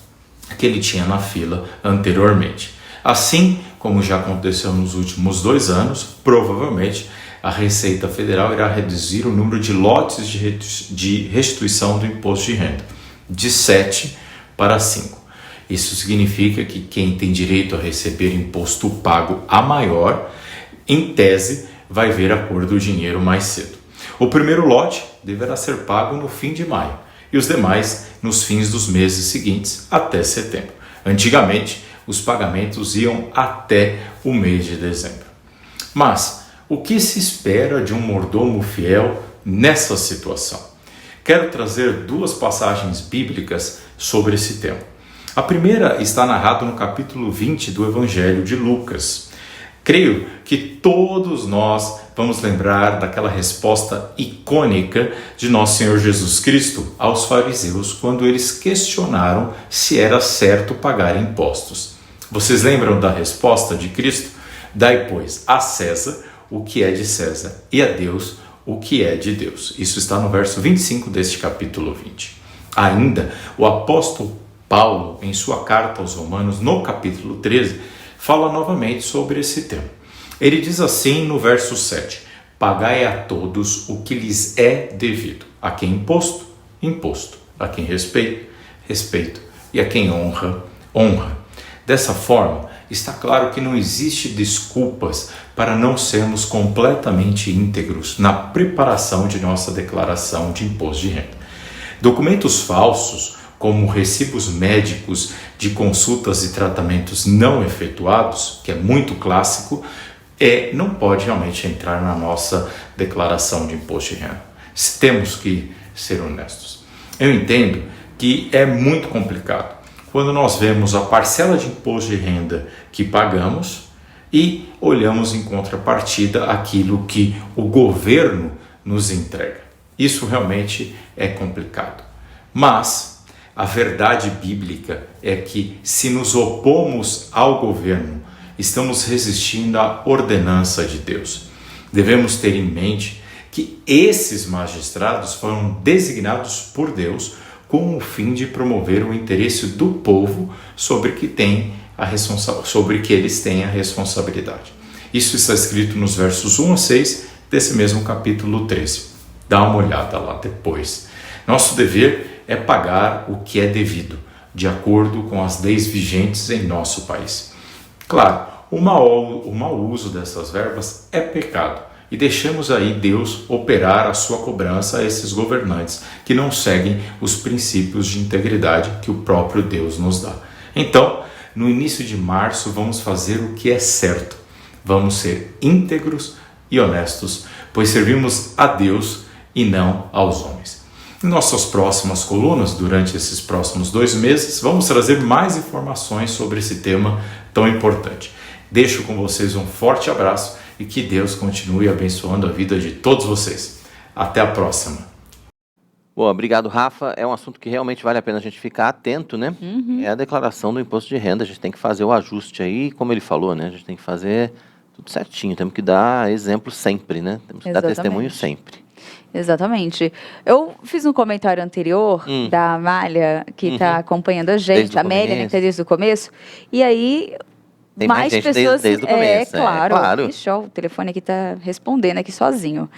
que ele tinha na fila anteriormente. Assim como já aconteceu nos últimos 2 anos, provavelmente a Receita Federal irá reduzir o número de lotes de restituição do imposto de renda, de 7 para 5. Isso significa que quem tem direito a receber imposto pago a maior, em tese, vai ver a cor do dinheiro mais cedo. O primeiro lote deverá ser pago no fim de maio e os demais nos fins dos meses seguintes até setembro. Antigamente, os pagamentos iam até o mês de dezembro. Mas o que se espera de um mordomo fiel nessa situação? Quero trazer 2 passagens bíblicas sobre esse tema. A primeira está narrada no capítulo 20 do Evangelho de Lucas. Creio que todos nós vamos lembrar daquela resposta icônica de nosso Senhor Jesus Cristo aos fariseus quando eles questionaram se era certo pagar impostos. Vocês lembram da resposta de Cristo? Dai, pois, a César o que é de César e a Deus o que é de Deus. Isso está no verso 25 deste capítulo 20. Ainda, o apóstolo Paulo, em sua carta aos Romanos, no capítulo 13, fala novamente sobre esse tema. Ele diz assim no verso 7, pagai a todos o que lhes é devido. A quem imposto? Imposto. A quem respeito? Respeito. E a quem honra? Honra. Dessa forma, está claro que não existe desculpas para não sermos completamente íntegros na preparação de nossa declaração de imposto de renda. Documentos falsos como recibos médicos de consultas e tratamentos não efetuados, que é muito clássico, não pode realmente entrar na nossa declaração de imposto de renda. Temos que ser honestos. Eu entendo que é muito complicado quando nós vemos a parcela de imposto de renda que pagamos e olhamos em contrapartida aquilo que o governo nos entrega. Isso realmente é complicado. Mas a verdade bíblica é que se nos opomos ao governo, estamos resistindo à ordenança de Deus. Devemos ter em mente que esses magistrados foram designados por Deus com o fim de promover o interesse do povo sobre que eles têm a responsabilidade. Isso está escrito nos versos 1 a 6 desse mesmo capítulo 13. Dá uma olhada lá depois. Nosso dever é pagar o que é devido, de acordo com as leis vigentes em nosso país. Claro, o mau uso dessas verbas é pecado, e deixamos aí Deus operar a sua cobrança a esses governantes que não seguem os princípios de integridade que o próprio Deus nos dá. Então, no início de março, vamos fazer o que é certo. Vamos ser íntegros e honestos, pois servimos a Deus e não aos homens. Em nossas próximas colunas, durante esses próximos 2 meses, vamos trazer mais informações sobre esse tema tão importante. Deixo com vocês um forte abraço e que Deus continue abençoando a vida de todos vocês. Até a próxima. Bom, obrigado, Rafa. É um assunto que realmente vale a pena a gente ficar atento, né? É a declaração do imposto de renda. A gente tem que fazer o ajuste aí, como ele falou, né? A gente tem que fazer tudo certinho. Temos que dar exemplo sempre, né? Temos que dar testemunho sempre. Exatamente. Eu fiz um comentário anterior da Amália, que está acompanhando a gente, a Amélia, né, desde o começo, e aí tem mais pessoas... desde o começo, claro. Ixi, ó, o telefone aqui está respondendo aqui sozinho.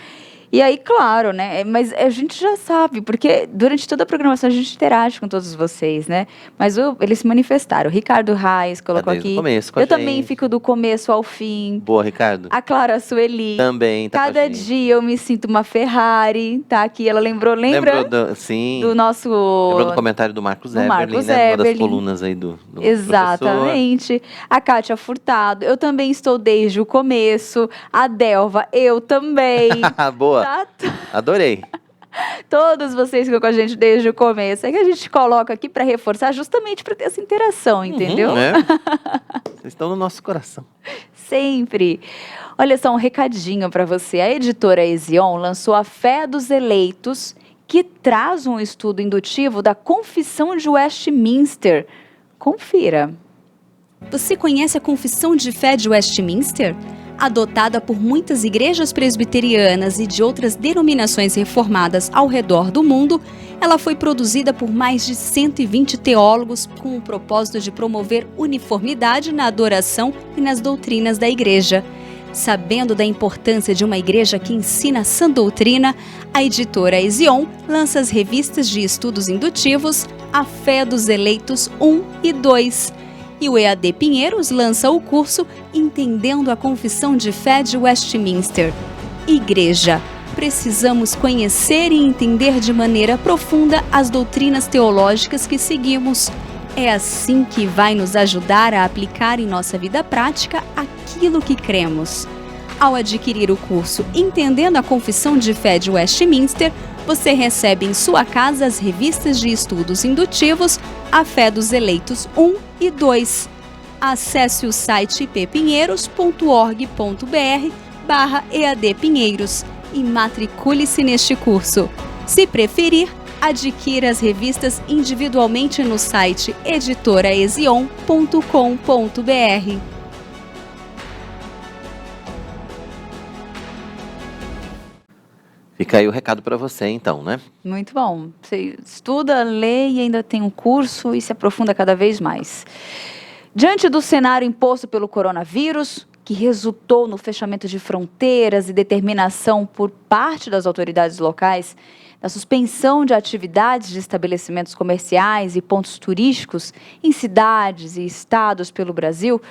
E aí, claro, né? Mas a gente já sabe, porque durante toda a programação a gente interage com todos vocês, né? Mas eles se manifestaram. O Ricardo Reis colocou aqui. Eu também fico do começo ao fim. Boa, Ricardo. A Clara Sueli. Também. Tá Cada dia eu me sinto uma Ferrari. Tá aqui, ela lembra do nosso... Lembrou do comentário do Marcos Eberlin, né? Uma das colunas aí do Exatamente. Professor. A Kátia Furtado. Eu também estou desde o começo. A Delva, eu também. Boa. Adorei. Todos vocês que estão com a gente desde o começo. É que a gente coloca aqui para reforçar, justamente para ter essa interação, entendeu? Vocês estão no nosso coração. Sempre. Olha só, um recadinho para você. A editora Ezion lançou A Fé dos Eleitos, que traz um estudo indutivo da Confissão de Westminster. Confira. Você conhece a Confissão de Fé de Westminster? Adotada por muitas igrejas presbiterianas e de outras denominações reformadas ao redor do mundo, ela foi produzida por mais de 120 teólogos com o propósito de promover uniformidade na adoração e nas doutrinas da igreja. Sabendo da importância de uma igreja que ensina a sã doutrina, a editora Ezion lança as revistas de estudos indutivos A Fé dos Eleitos 1 e 2. E o EAD Pinheiros lança o curso Entendendo a Confissão de Fé de Westminster. Igreja, precisamos conhecer e entender de maneira profunda as doutrinas teológicas que seguimos. É assim que vai nos ajudar a aplicar em nossa vida prática aquilo que cremos. Ao adquirir o curso Entendendo a Confissão de Fé de Westminster, você recebe em sua casa as revistas de estudos indutivos A Fé dos Eleitos 1 e 2. Acesse o site ippinheiros.org.br/EAD-Pinheiros e matricule-se neste curso. Se preferir, adquira as revistas individualmente no site editoraezion.com.br. Fica aí o recado para você, então, né? Muito bom. Você estuda, lê e ainda tem um curso e se aprofunda cada vez mais. Diante do cenário imposto pelo coronavírus, que resultou no fechamento de fronteiras e determinação por parte das autoridades locais da suspensão de atividades de estabelecimentos comerciais e pontos turísticos em cidades e estados pelo Brasil,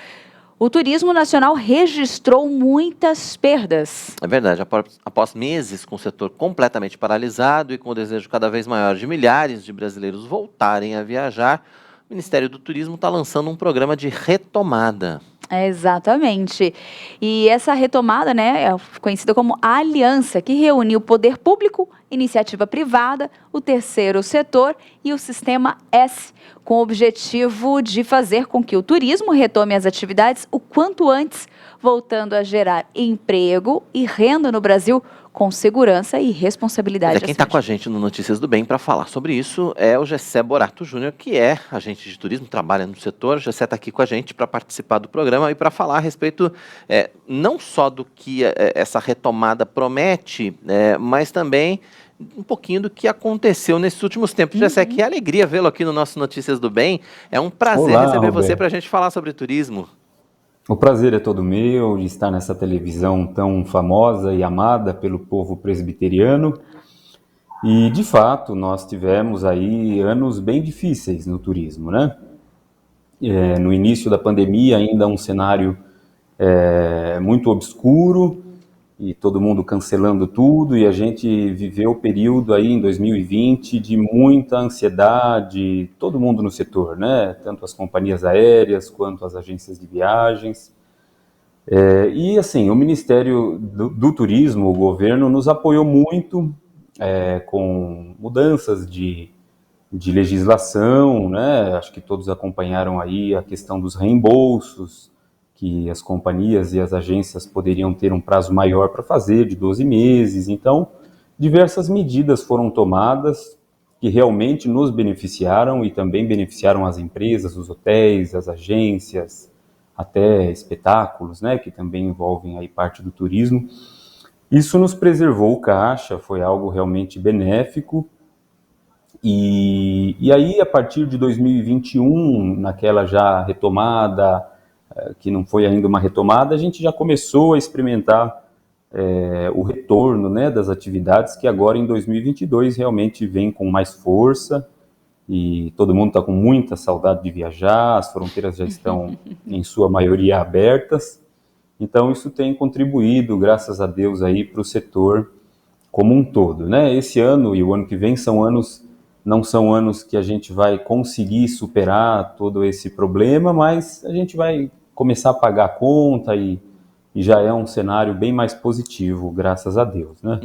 o turismo nacional registrou muitas perdas. É verdade, após meses com o setor completamente paralisado e com o desejo cada vez maior de milhares de brasileiros voltarem a viajar, o Ministério do Turismo está lançando um programa de retomada. Exatamente. E essa retomada, né, é conhecida como a Aliança, que reuniu o poder público, iniciativa privada, o terceiro setor e o Sistema S, com o objetivo de fazer com que o turismo retome as atividades o quanto antes, voltando a gerar emprego e renda no Brasil com segurança e responsabilidade. Quem está com a gente no Notícias do Bem para falar sobre isso é o Gessé Borato Júnior, que é agente de turismo, trabalha no setor. O Gessé está aqui com a gente para participar do programa e para falar a respeito não só do que essa retomada promete, mas também um pouquinho do que aconteceu nesses últimos tempos. Gessé, que alegria vê-lo aqui no nosso Notícias do Bem. É um prazer receber você para a gente falar sobre turismo. O prazer é todo meu de estar nessa televisão tão famosa e amada pelo povo presbiteriano. E, de fato, nós tivemos aí anos bem difíceis no turismo, né? No início da pandemia, ainda um cenário muito obscuro e todo mundo cancelando tudo, e a gente viveu o período aí em 2020 de muita ansiedade, todo mundo no setor, né? Tanto as companhias aéreas quanto as agências de viagens. E assim, o Ministério do Turismo, o governo, nos apoiou muito com mudanças de legislação, né? Acho que todos acompanharam aí a questão dos reembolsos, que as companhias e as agências poderiam ter um prazo maior para fazer, de 12 meses. Então, diversas medidas foram tomadas que realmente nos beneficiaram e também beneficiaram as empresas, os hotéis, as agências, até espetáculos, né, que também envolvem aí parte do turismo. Isso nos preservou o caixa, foi algo realmente benéfico. E aí, a partir de 2021, naquela já retomada, que não foi ainda uma retomada, a gente já começou a experimentar o retorno, né, das atividades, que agora em 2022 realmente vem com mais força, e todo mundo está com muita saudade de viajar, as fronteiras já estão, em sua maioria, abertas. Então isso tem contribuído, graças a Deus, aí para o setor como um todo, né? Esse ano e o ano que vem não são anos que a gente vai conseguir superar todo esse problema, mas a gente vai começar a pagar a conta e já é um cenário bem mais positivo, graças a Deus, né?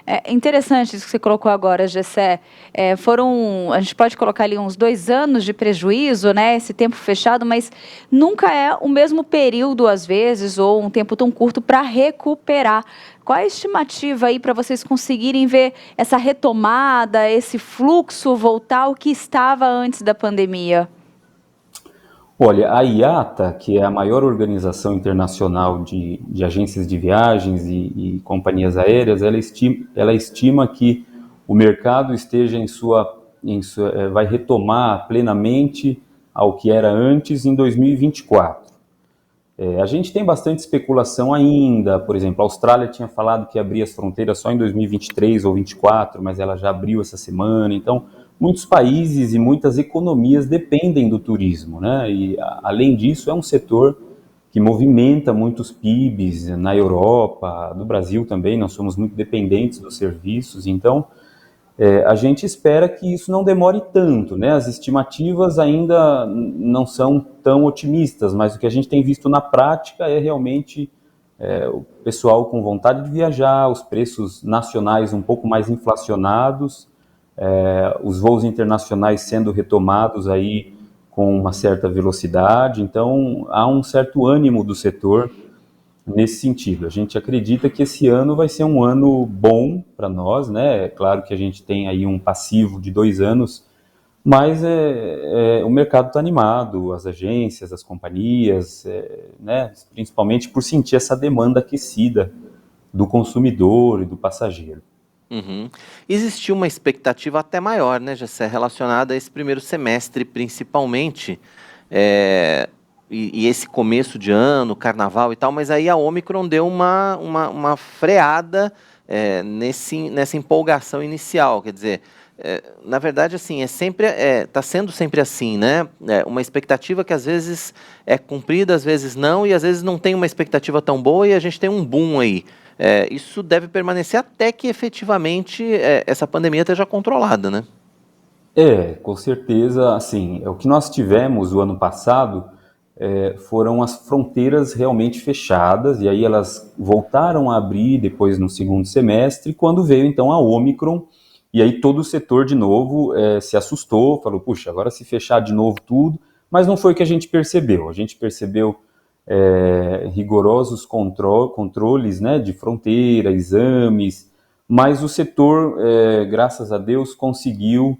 É interessante isso que você colocou agora, Gessé. A gente pode colocar ali uns 2 anos de prejuízo, né? Esse tempo fechado, mas nunca é o mesmo período, às vezes, ou um tempo tão curto para recuperar. Qual é a estimativa aí para vocês conseguirem ver essa retomada, esse fluxo voltar ao que estava antes da pandemia? Olha, a IATA, que é a maior organização internacional de agências de viagens e companhias aéreas, ela estima que o mercado esteja vai retomar plenamente ao que era antes em 2024. A gente tem bastante especulação ainda, por exemplo, a Austrália tinha falado que abria as fronteiras só em 2023 ou 2024, mas ela já abriu essa semana, então muitos países e muitas economias dependem do turismo, né? E, além disso, é um setor que movimenta muitos PIBs na Europa, no Brasil também, nós somos muito dependentes dos serviços, então a gente espera que isso não demore tanto, né? As estimativas ainda não são tão otimistas, mas o que a gente tem visto na prática é realmente o pessoal com vontade de viajar, os preços nacionais um pouco mais inflacionados, os voos internacionais sendo retomados aí com uma certa velocidade, então há um certo ânimo do setor nesse sentido. A gente acredita que esse ano vai ser um ano bom para nós, né? É claro que a gente tem aí um passivo de 2 anos, mas o mercado está animado, as agências, as companhias, né? Principalmente por sentir essa demanda aquecida do consumidor e do passageiro. Existiu uma expectativa até maior, né, Gessé, relacionada a esse primeiro semestre, principalmente, e esse começo de ano, carnaval e tal, mas aí a Omicron deu uma freada nessa empolgação inicial, quer dizer, na verdade, assim, está sendo sempre assim, né? Uma expectativa que às vezes é cumprida, às vezes não, e às vezes não tem uma expectativa tão boa e a gente tem um boom aí. Isso deve permanecer até que efetivamente essa pandemia esteja controlada, né? Com certeza, assim, o que nós tivemos o ano passado foram as fronteiras realmente fechadas, e aí elas voltaram a abrir depois no segundo semestre, quando veio então a Ômicron. E aí todo o setor, de novo, se assustou, falou, puxa, agora se fechar de novo tudo, mas não foi o que a gente percebeu. A gente percebeu rigorosos controles, né, de fronteira, exames, mas o setor, graças a Deus, conseguiu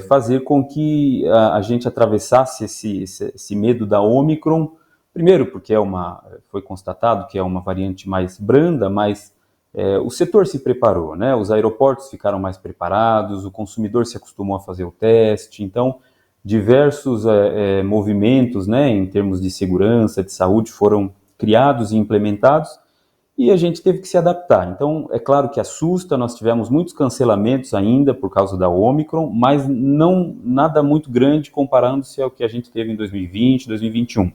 fazer com que a gente atravessasse esse medo da Ômicron, primeiro porque foi constatado que é uma variante mais branda, mas o setor se preparou, né? Os aeroportos ficaram mais preparados, o consumidor se acostumou a fazer o teste, então diversos movimentos, né, em termos de segurança, de saúde, foram criados e implementados, e a gente teve que se adaptar. Então, é claro que assusta, nós tivemos muitos cancelamentos ainda por causa da Ômicron, mas não nada muito grande comparando-se ao que a gente teve em 2020, 2021.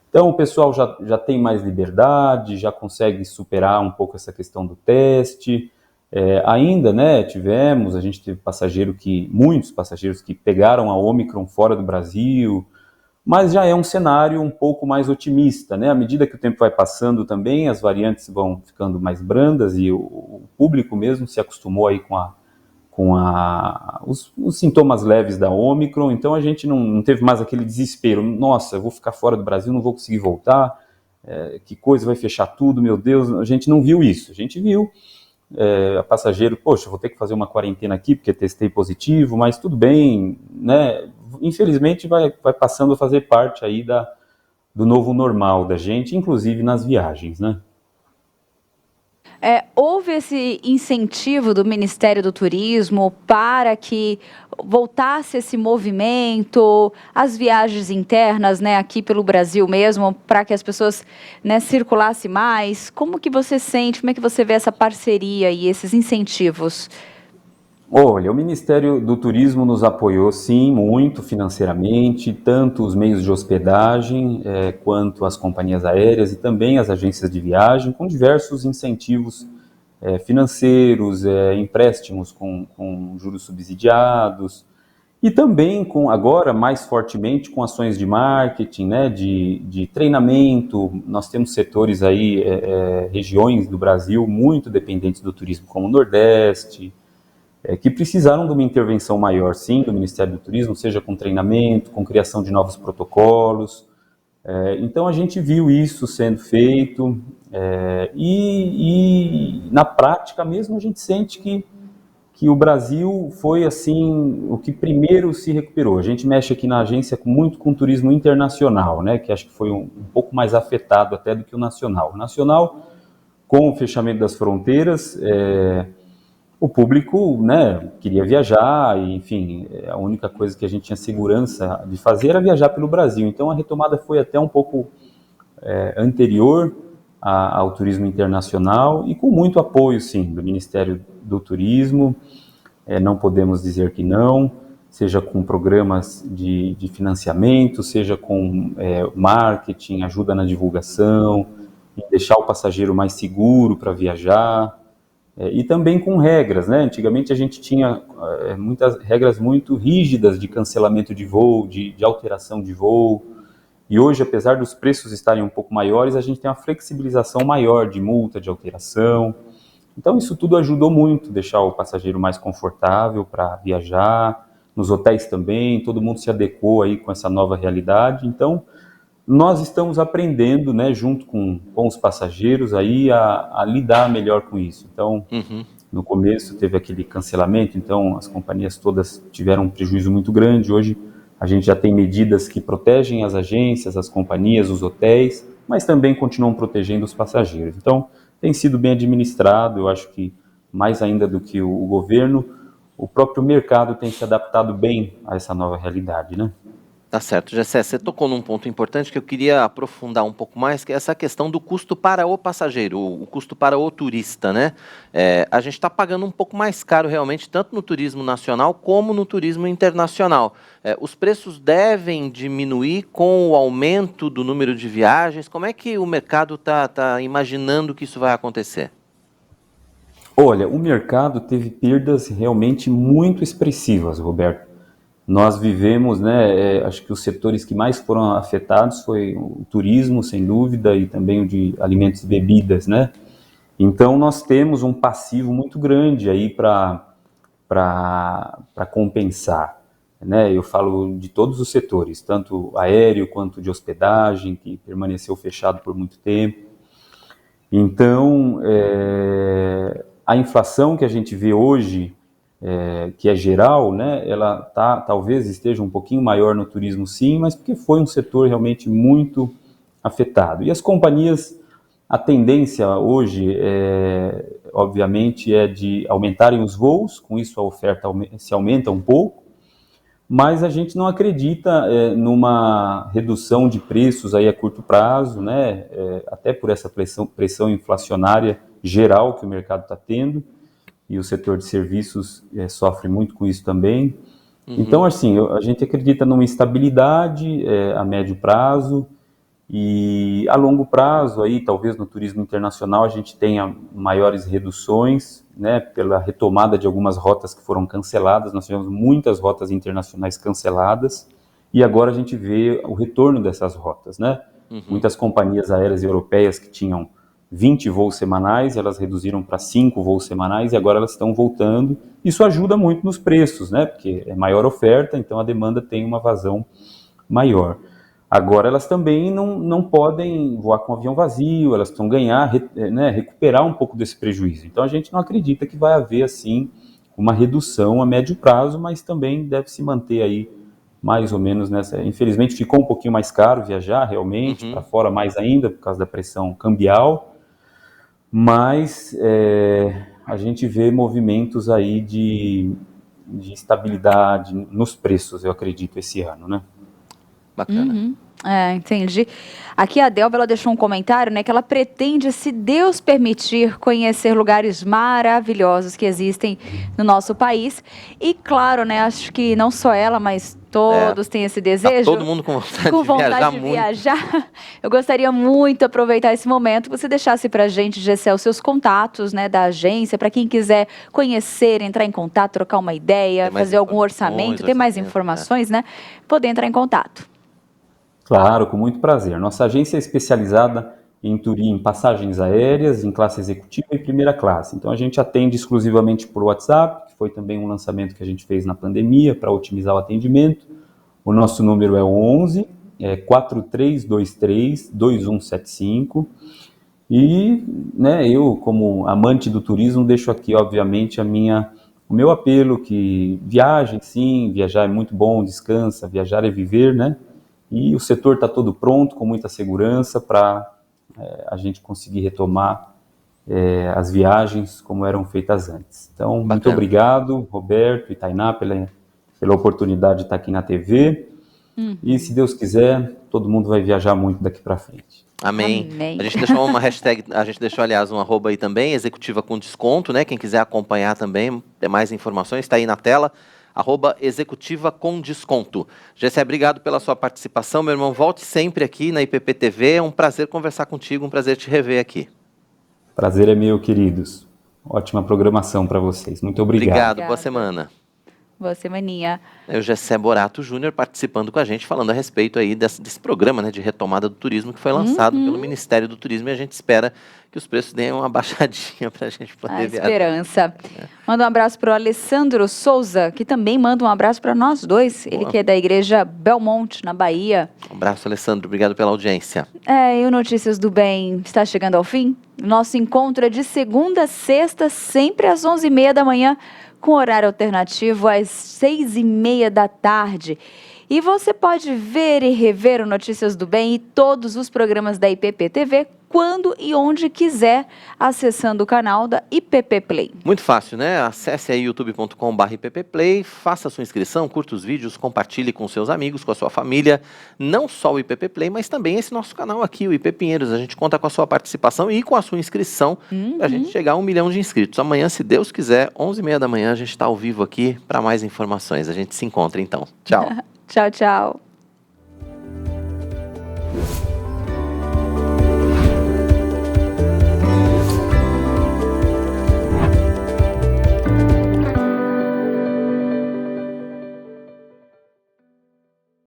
Então, o pessoal já tem mais liberdade, já consegue superar um pouco essa questão do teste. Ainda, né, a gente teve muitos passageiros que pegaram a Ômicron fora do Brasil, mas já é um cenário um pouco mais otimista, né? À medida que o tempo vai passando também, as variantes vão ficando mais brandas e o público mesmo se acostumou aí com os sintomas leves da Ômicron, então a gente não teve mais aquele desespero, nossa, eu vou ficar fora do Brasil, não vou conseguir voltar, que coisa, vai fechar tudo, meu Deus, a gente não viu isso, a gente viu a passageiro, poxa, vou ter que fazer uma quarentena aqui porque testei positivo, mas tudo bem, né, infelizmente vai passando a fazer parte aí do novo normal da gente, inclusive nas viagens, né. Houve esse incentivo do Ministério do Turismo para que voltasse esse movimento, as viagens internas, né, aqui pelo Brasil mesmo, para que as pessoas, né, circulassem mais? Como que você sente, como é que você vê essa parceria e esses incentivos? Olha, o Ministério do Turismo nos apoiou, sim, muito financeiramente, tanto os meios de hospedagem, quanto as companhias aéreas e também as agências de viagem, com diversos incentivos financeiros, empréstimos com juros subsidiados, e também, agora, mais fortemente, com ações de marketing, né, de treinamento. Nós temos setores aí, regiões do Brasil muito dependentes do turismo, como o Nordeste, que precisaram de uma intervenção maior, sim, do Ministério do Turismo, seja com treinamento, com criação de novos protocolos. Então, a gente viu isso sendo feito, e na prática mesmo a gente sente que o Brasil foi, assim, o que primeiro se recuperou. A gente mexe aqui na agência muito com turismo internacional, né, que acho que foi um pouco mais afetado até do que o nacional. O nacional, com o fechamento das fronteiras, o público, né, queria viajar, e, enfim, a única coisa que a gente tinha segurança de fazer era viajar pelo Brasil. Então, a retomada foi até um pouco anterior ao turismo internacional e com muito apoio, sim, do Ministério do Turismo. Não podemos dizer que não, seja com programas de financiamento, seja com marketing, ajuda na divulgação, deixar o passageiro mais seguro para viajar. E também com regras, né? Antigamente a gente tinha muitas regras muito rígidas de cancelamento de voo, de alteração de voo, e hoje, apesar dos preços estarem um pouco maiores, a gente tem uma flexibilização maior de multa, de alteração. Então isso tudo ajudou muito, deixar o passageiro mais confortável para viajar, nos hotéis também, todo mundo se adequou aí com essa nova realidade. Então, nós estamos aprendendo, né, junto com os passageiros aí a lidar melhor com isso. Então, no começo teve aquele cancelamento, então as companhias todas tiveram um prejuízo muito grande. Hoje a gente já tem medidas que protegem as agências, as companhias, os hotéis, mas também continuam protegendo os passageiros. Então, tem sido bem administrado. Eu acho que mais ainda do que o governo, o próprio mercado tem se adaptado bem a essa nova realidade, né? Tá certo, Gessé, você tocou num ponto importante que eu queria aprofundar um pouco mais, que é essa questão do custo para o passageiro, o custo para o turista, né? A gente está pagando um pouco mais caro realmente, tanto no turismo nacional como no turismo internacional. Os preços devem diminuir com o aumento do número de viagens? Como é que o mercado está imaginando que isso vai acontecer? Olha, o mercado teve perdas realmente muito expressivas, Roberto. Nós vivemos, né, acho que os setores que mais foram afetados foi o turismo, sem dúvida, e também o de alimentos e bebidas, né? Então, nós temos um passivo muito grande aí para compensar, né? Eu falo de todos os setores, tanto aéreo quanto de hospedagem, que permaneceu fechado por muito tempo. Então, a inflação que a gente vê hoje, que é geral, né, ela talvez esteja um pouquinho maior no turismo sim, mas porque foi um setor realmente muito afetado. E as companhias, a tendência hoje, obviamente, é de aumentarem os voos, com isso a oferta se aumenta um pouco, mas a gente não acredita numa redução de preços aí a curto prazo, né, até por essa pressão inflacionária geral que o mercado está tendo, e o setor de serviços sofre muito com isso também. Então, assim, a gente acredita numa estabilidade a médio prazo, e a longo prazo, aí, talvez no turismo internacional, a gente tenha maiores reduções, né, pela retomada de algumas rotas que foram canceladas. Nós tivemos muitas rotas internacionais canceladas, e agora a gente vê o retorno dessas rotas, né? Muitas companhias aéreas europeias que tinham 20 voos semanais, elas reduziram para 5 voos semanais e agora elas estão voltando. Isso ajuda muito nos preços, né? Porque é maior oferta, então a demanda tem uma vazão maior. Agora elas também não podem voar com o avião vazio, elas precisam ganhar, né, recuperar um pouco desse prejuízo. Então a gente não acredita que vai haver assim uma redução a médio prazo, mas também deve se manter aí mais ou menos nessa. Infelizmente ficou um pouquinho mais caro viajar realmente, para fora mais ainda por causa da pressão cambial. Mas a gente vê movimentos aí de estabilidade nos preços, eu acredito, esse ano, né? Bacana. Entendi. Aqui a Delva, ela deixou um comentário, né, que ela pretende, se Deus permitir, conhecer lugares maravilhosos que existem no nosso país. E claro, né, acho que não só ela, mas todos têm esse desejo. Tá todo mundo com vontade de viajar. Eu gostaria muito de aproveitar esse momento que você deixasse pra gente, Gessé, os seus contatos, né, da agência, para quem quiser conhecer, entrar em contato, trocar uma ideia, fazer algum orçamento, ter mais informações, né, poder entrar em contato. Claro, com muito prazer. Nossa agência é especializada em passagens aéreas, em classe executiva e primeira classe. Então a gente atende exclusivamente por WhatsApp, que foi também um lançamento que a gente fez na pandemia para otimizar o atendimento. O nosso número é 11 4323 2175. E, né, eu, como amante do turismo, deixo aqui, obviamente, o meu apelo que viagem, sim, viajar é muito bom, descansa, viajar é viver, né? E o setor está todo pronto, com muita segurança, para a gente conseguir retomar as viagens como eram feitas antes. Então, muito obrigado, Roberto e Tainá, pela oportunidade de estar aqui na TV. E, se Deus quiser, todo mundo vai viajar muito daqui para frente. Amém. A gente deixou uma hashtag, aliás, um arroba aí também, Executiva com Desconto, né? Quem quiser acompanhar também, ter mais informações, está aí na tela. @Executiva com Desconto. Gessé, obrigado pela sua participação, meu irmão. Volte sempre aqui na IPP TV. É um prazer conversar contigo, um prazer te rever aqui. Prazer é meu, queridos. Ótima programação para vocês. Muito obrigado. Obrigado, boa semana. Boa semaninha. O Gessé Borato Júnior participando com a gente, falando a respeito aí desse programa, né, de retomada do turismo que foi lançado pelo Ministério do Turismo, e a gente espera que os preços deem uma baixadinha para a gente poder viajar. Esperança. Manda um abraço para o Alessandro Souza, que também manda um abraço para nós dois. Ele que é da Igreja Belmonte, na Bahia. Um abraço, Alessandro. Obrigado pela audiência. E o Notícias do Bem está chegando ao fim. Nosso encontro é de segunda a sexta, sempre às 11h30 da manhã, com horário alternativo às 6h30 da tarde. E você pode ver e rever o Notícias do Bem e todos os programas da IPP TV quando e onde quiser, acessando o canal da IPP Play. Muito fácil, né? Acesse aí youtube.com/IPPplay, faça a sua inscrição, curta os vídeos, compartilhe com seus amigos, com a sua família, não só o IPP Play, mas também esse nosso canal aqui, o IP Pinheiros. A gente conta com a sua participação e com a sua inscrição para a gente chegar a 1 milhão de inscritos. Amanhã, se Deus quiser, 11h30 da manhã, a gente está ao vivo aqui para mais informações. A gente se encontra então. Tchau. Tchau, tchau.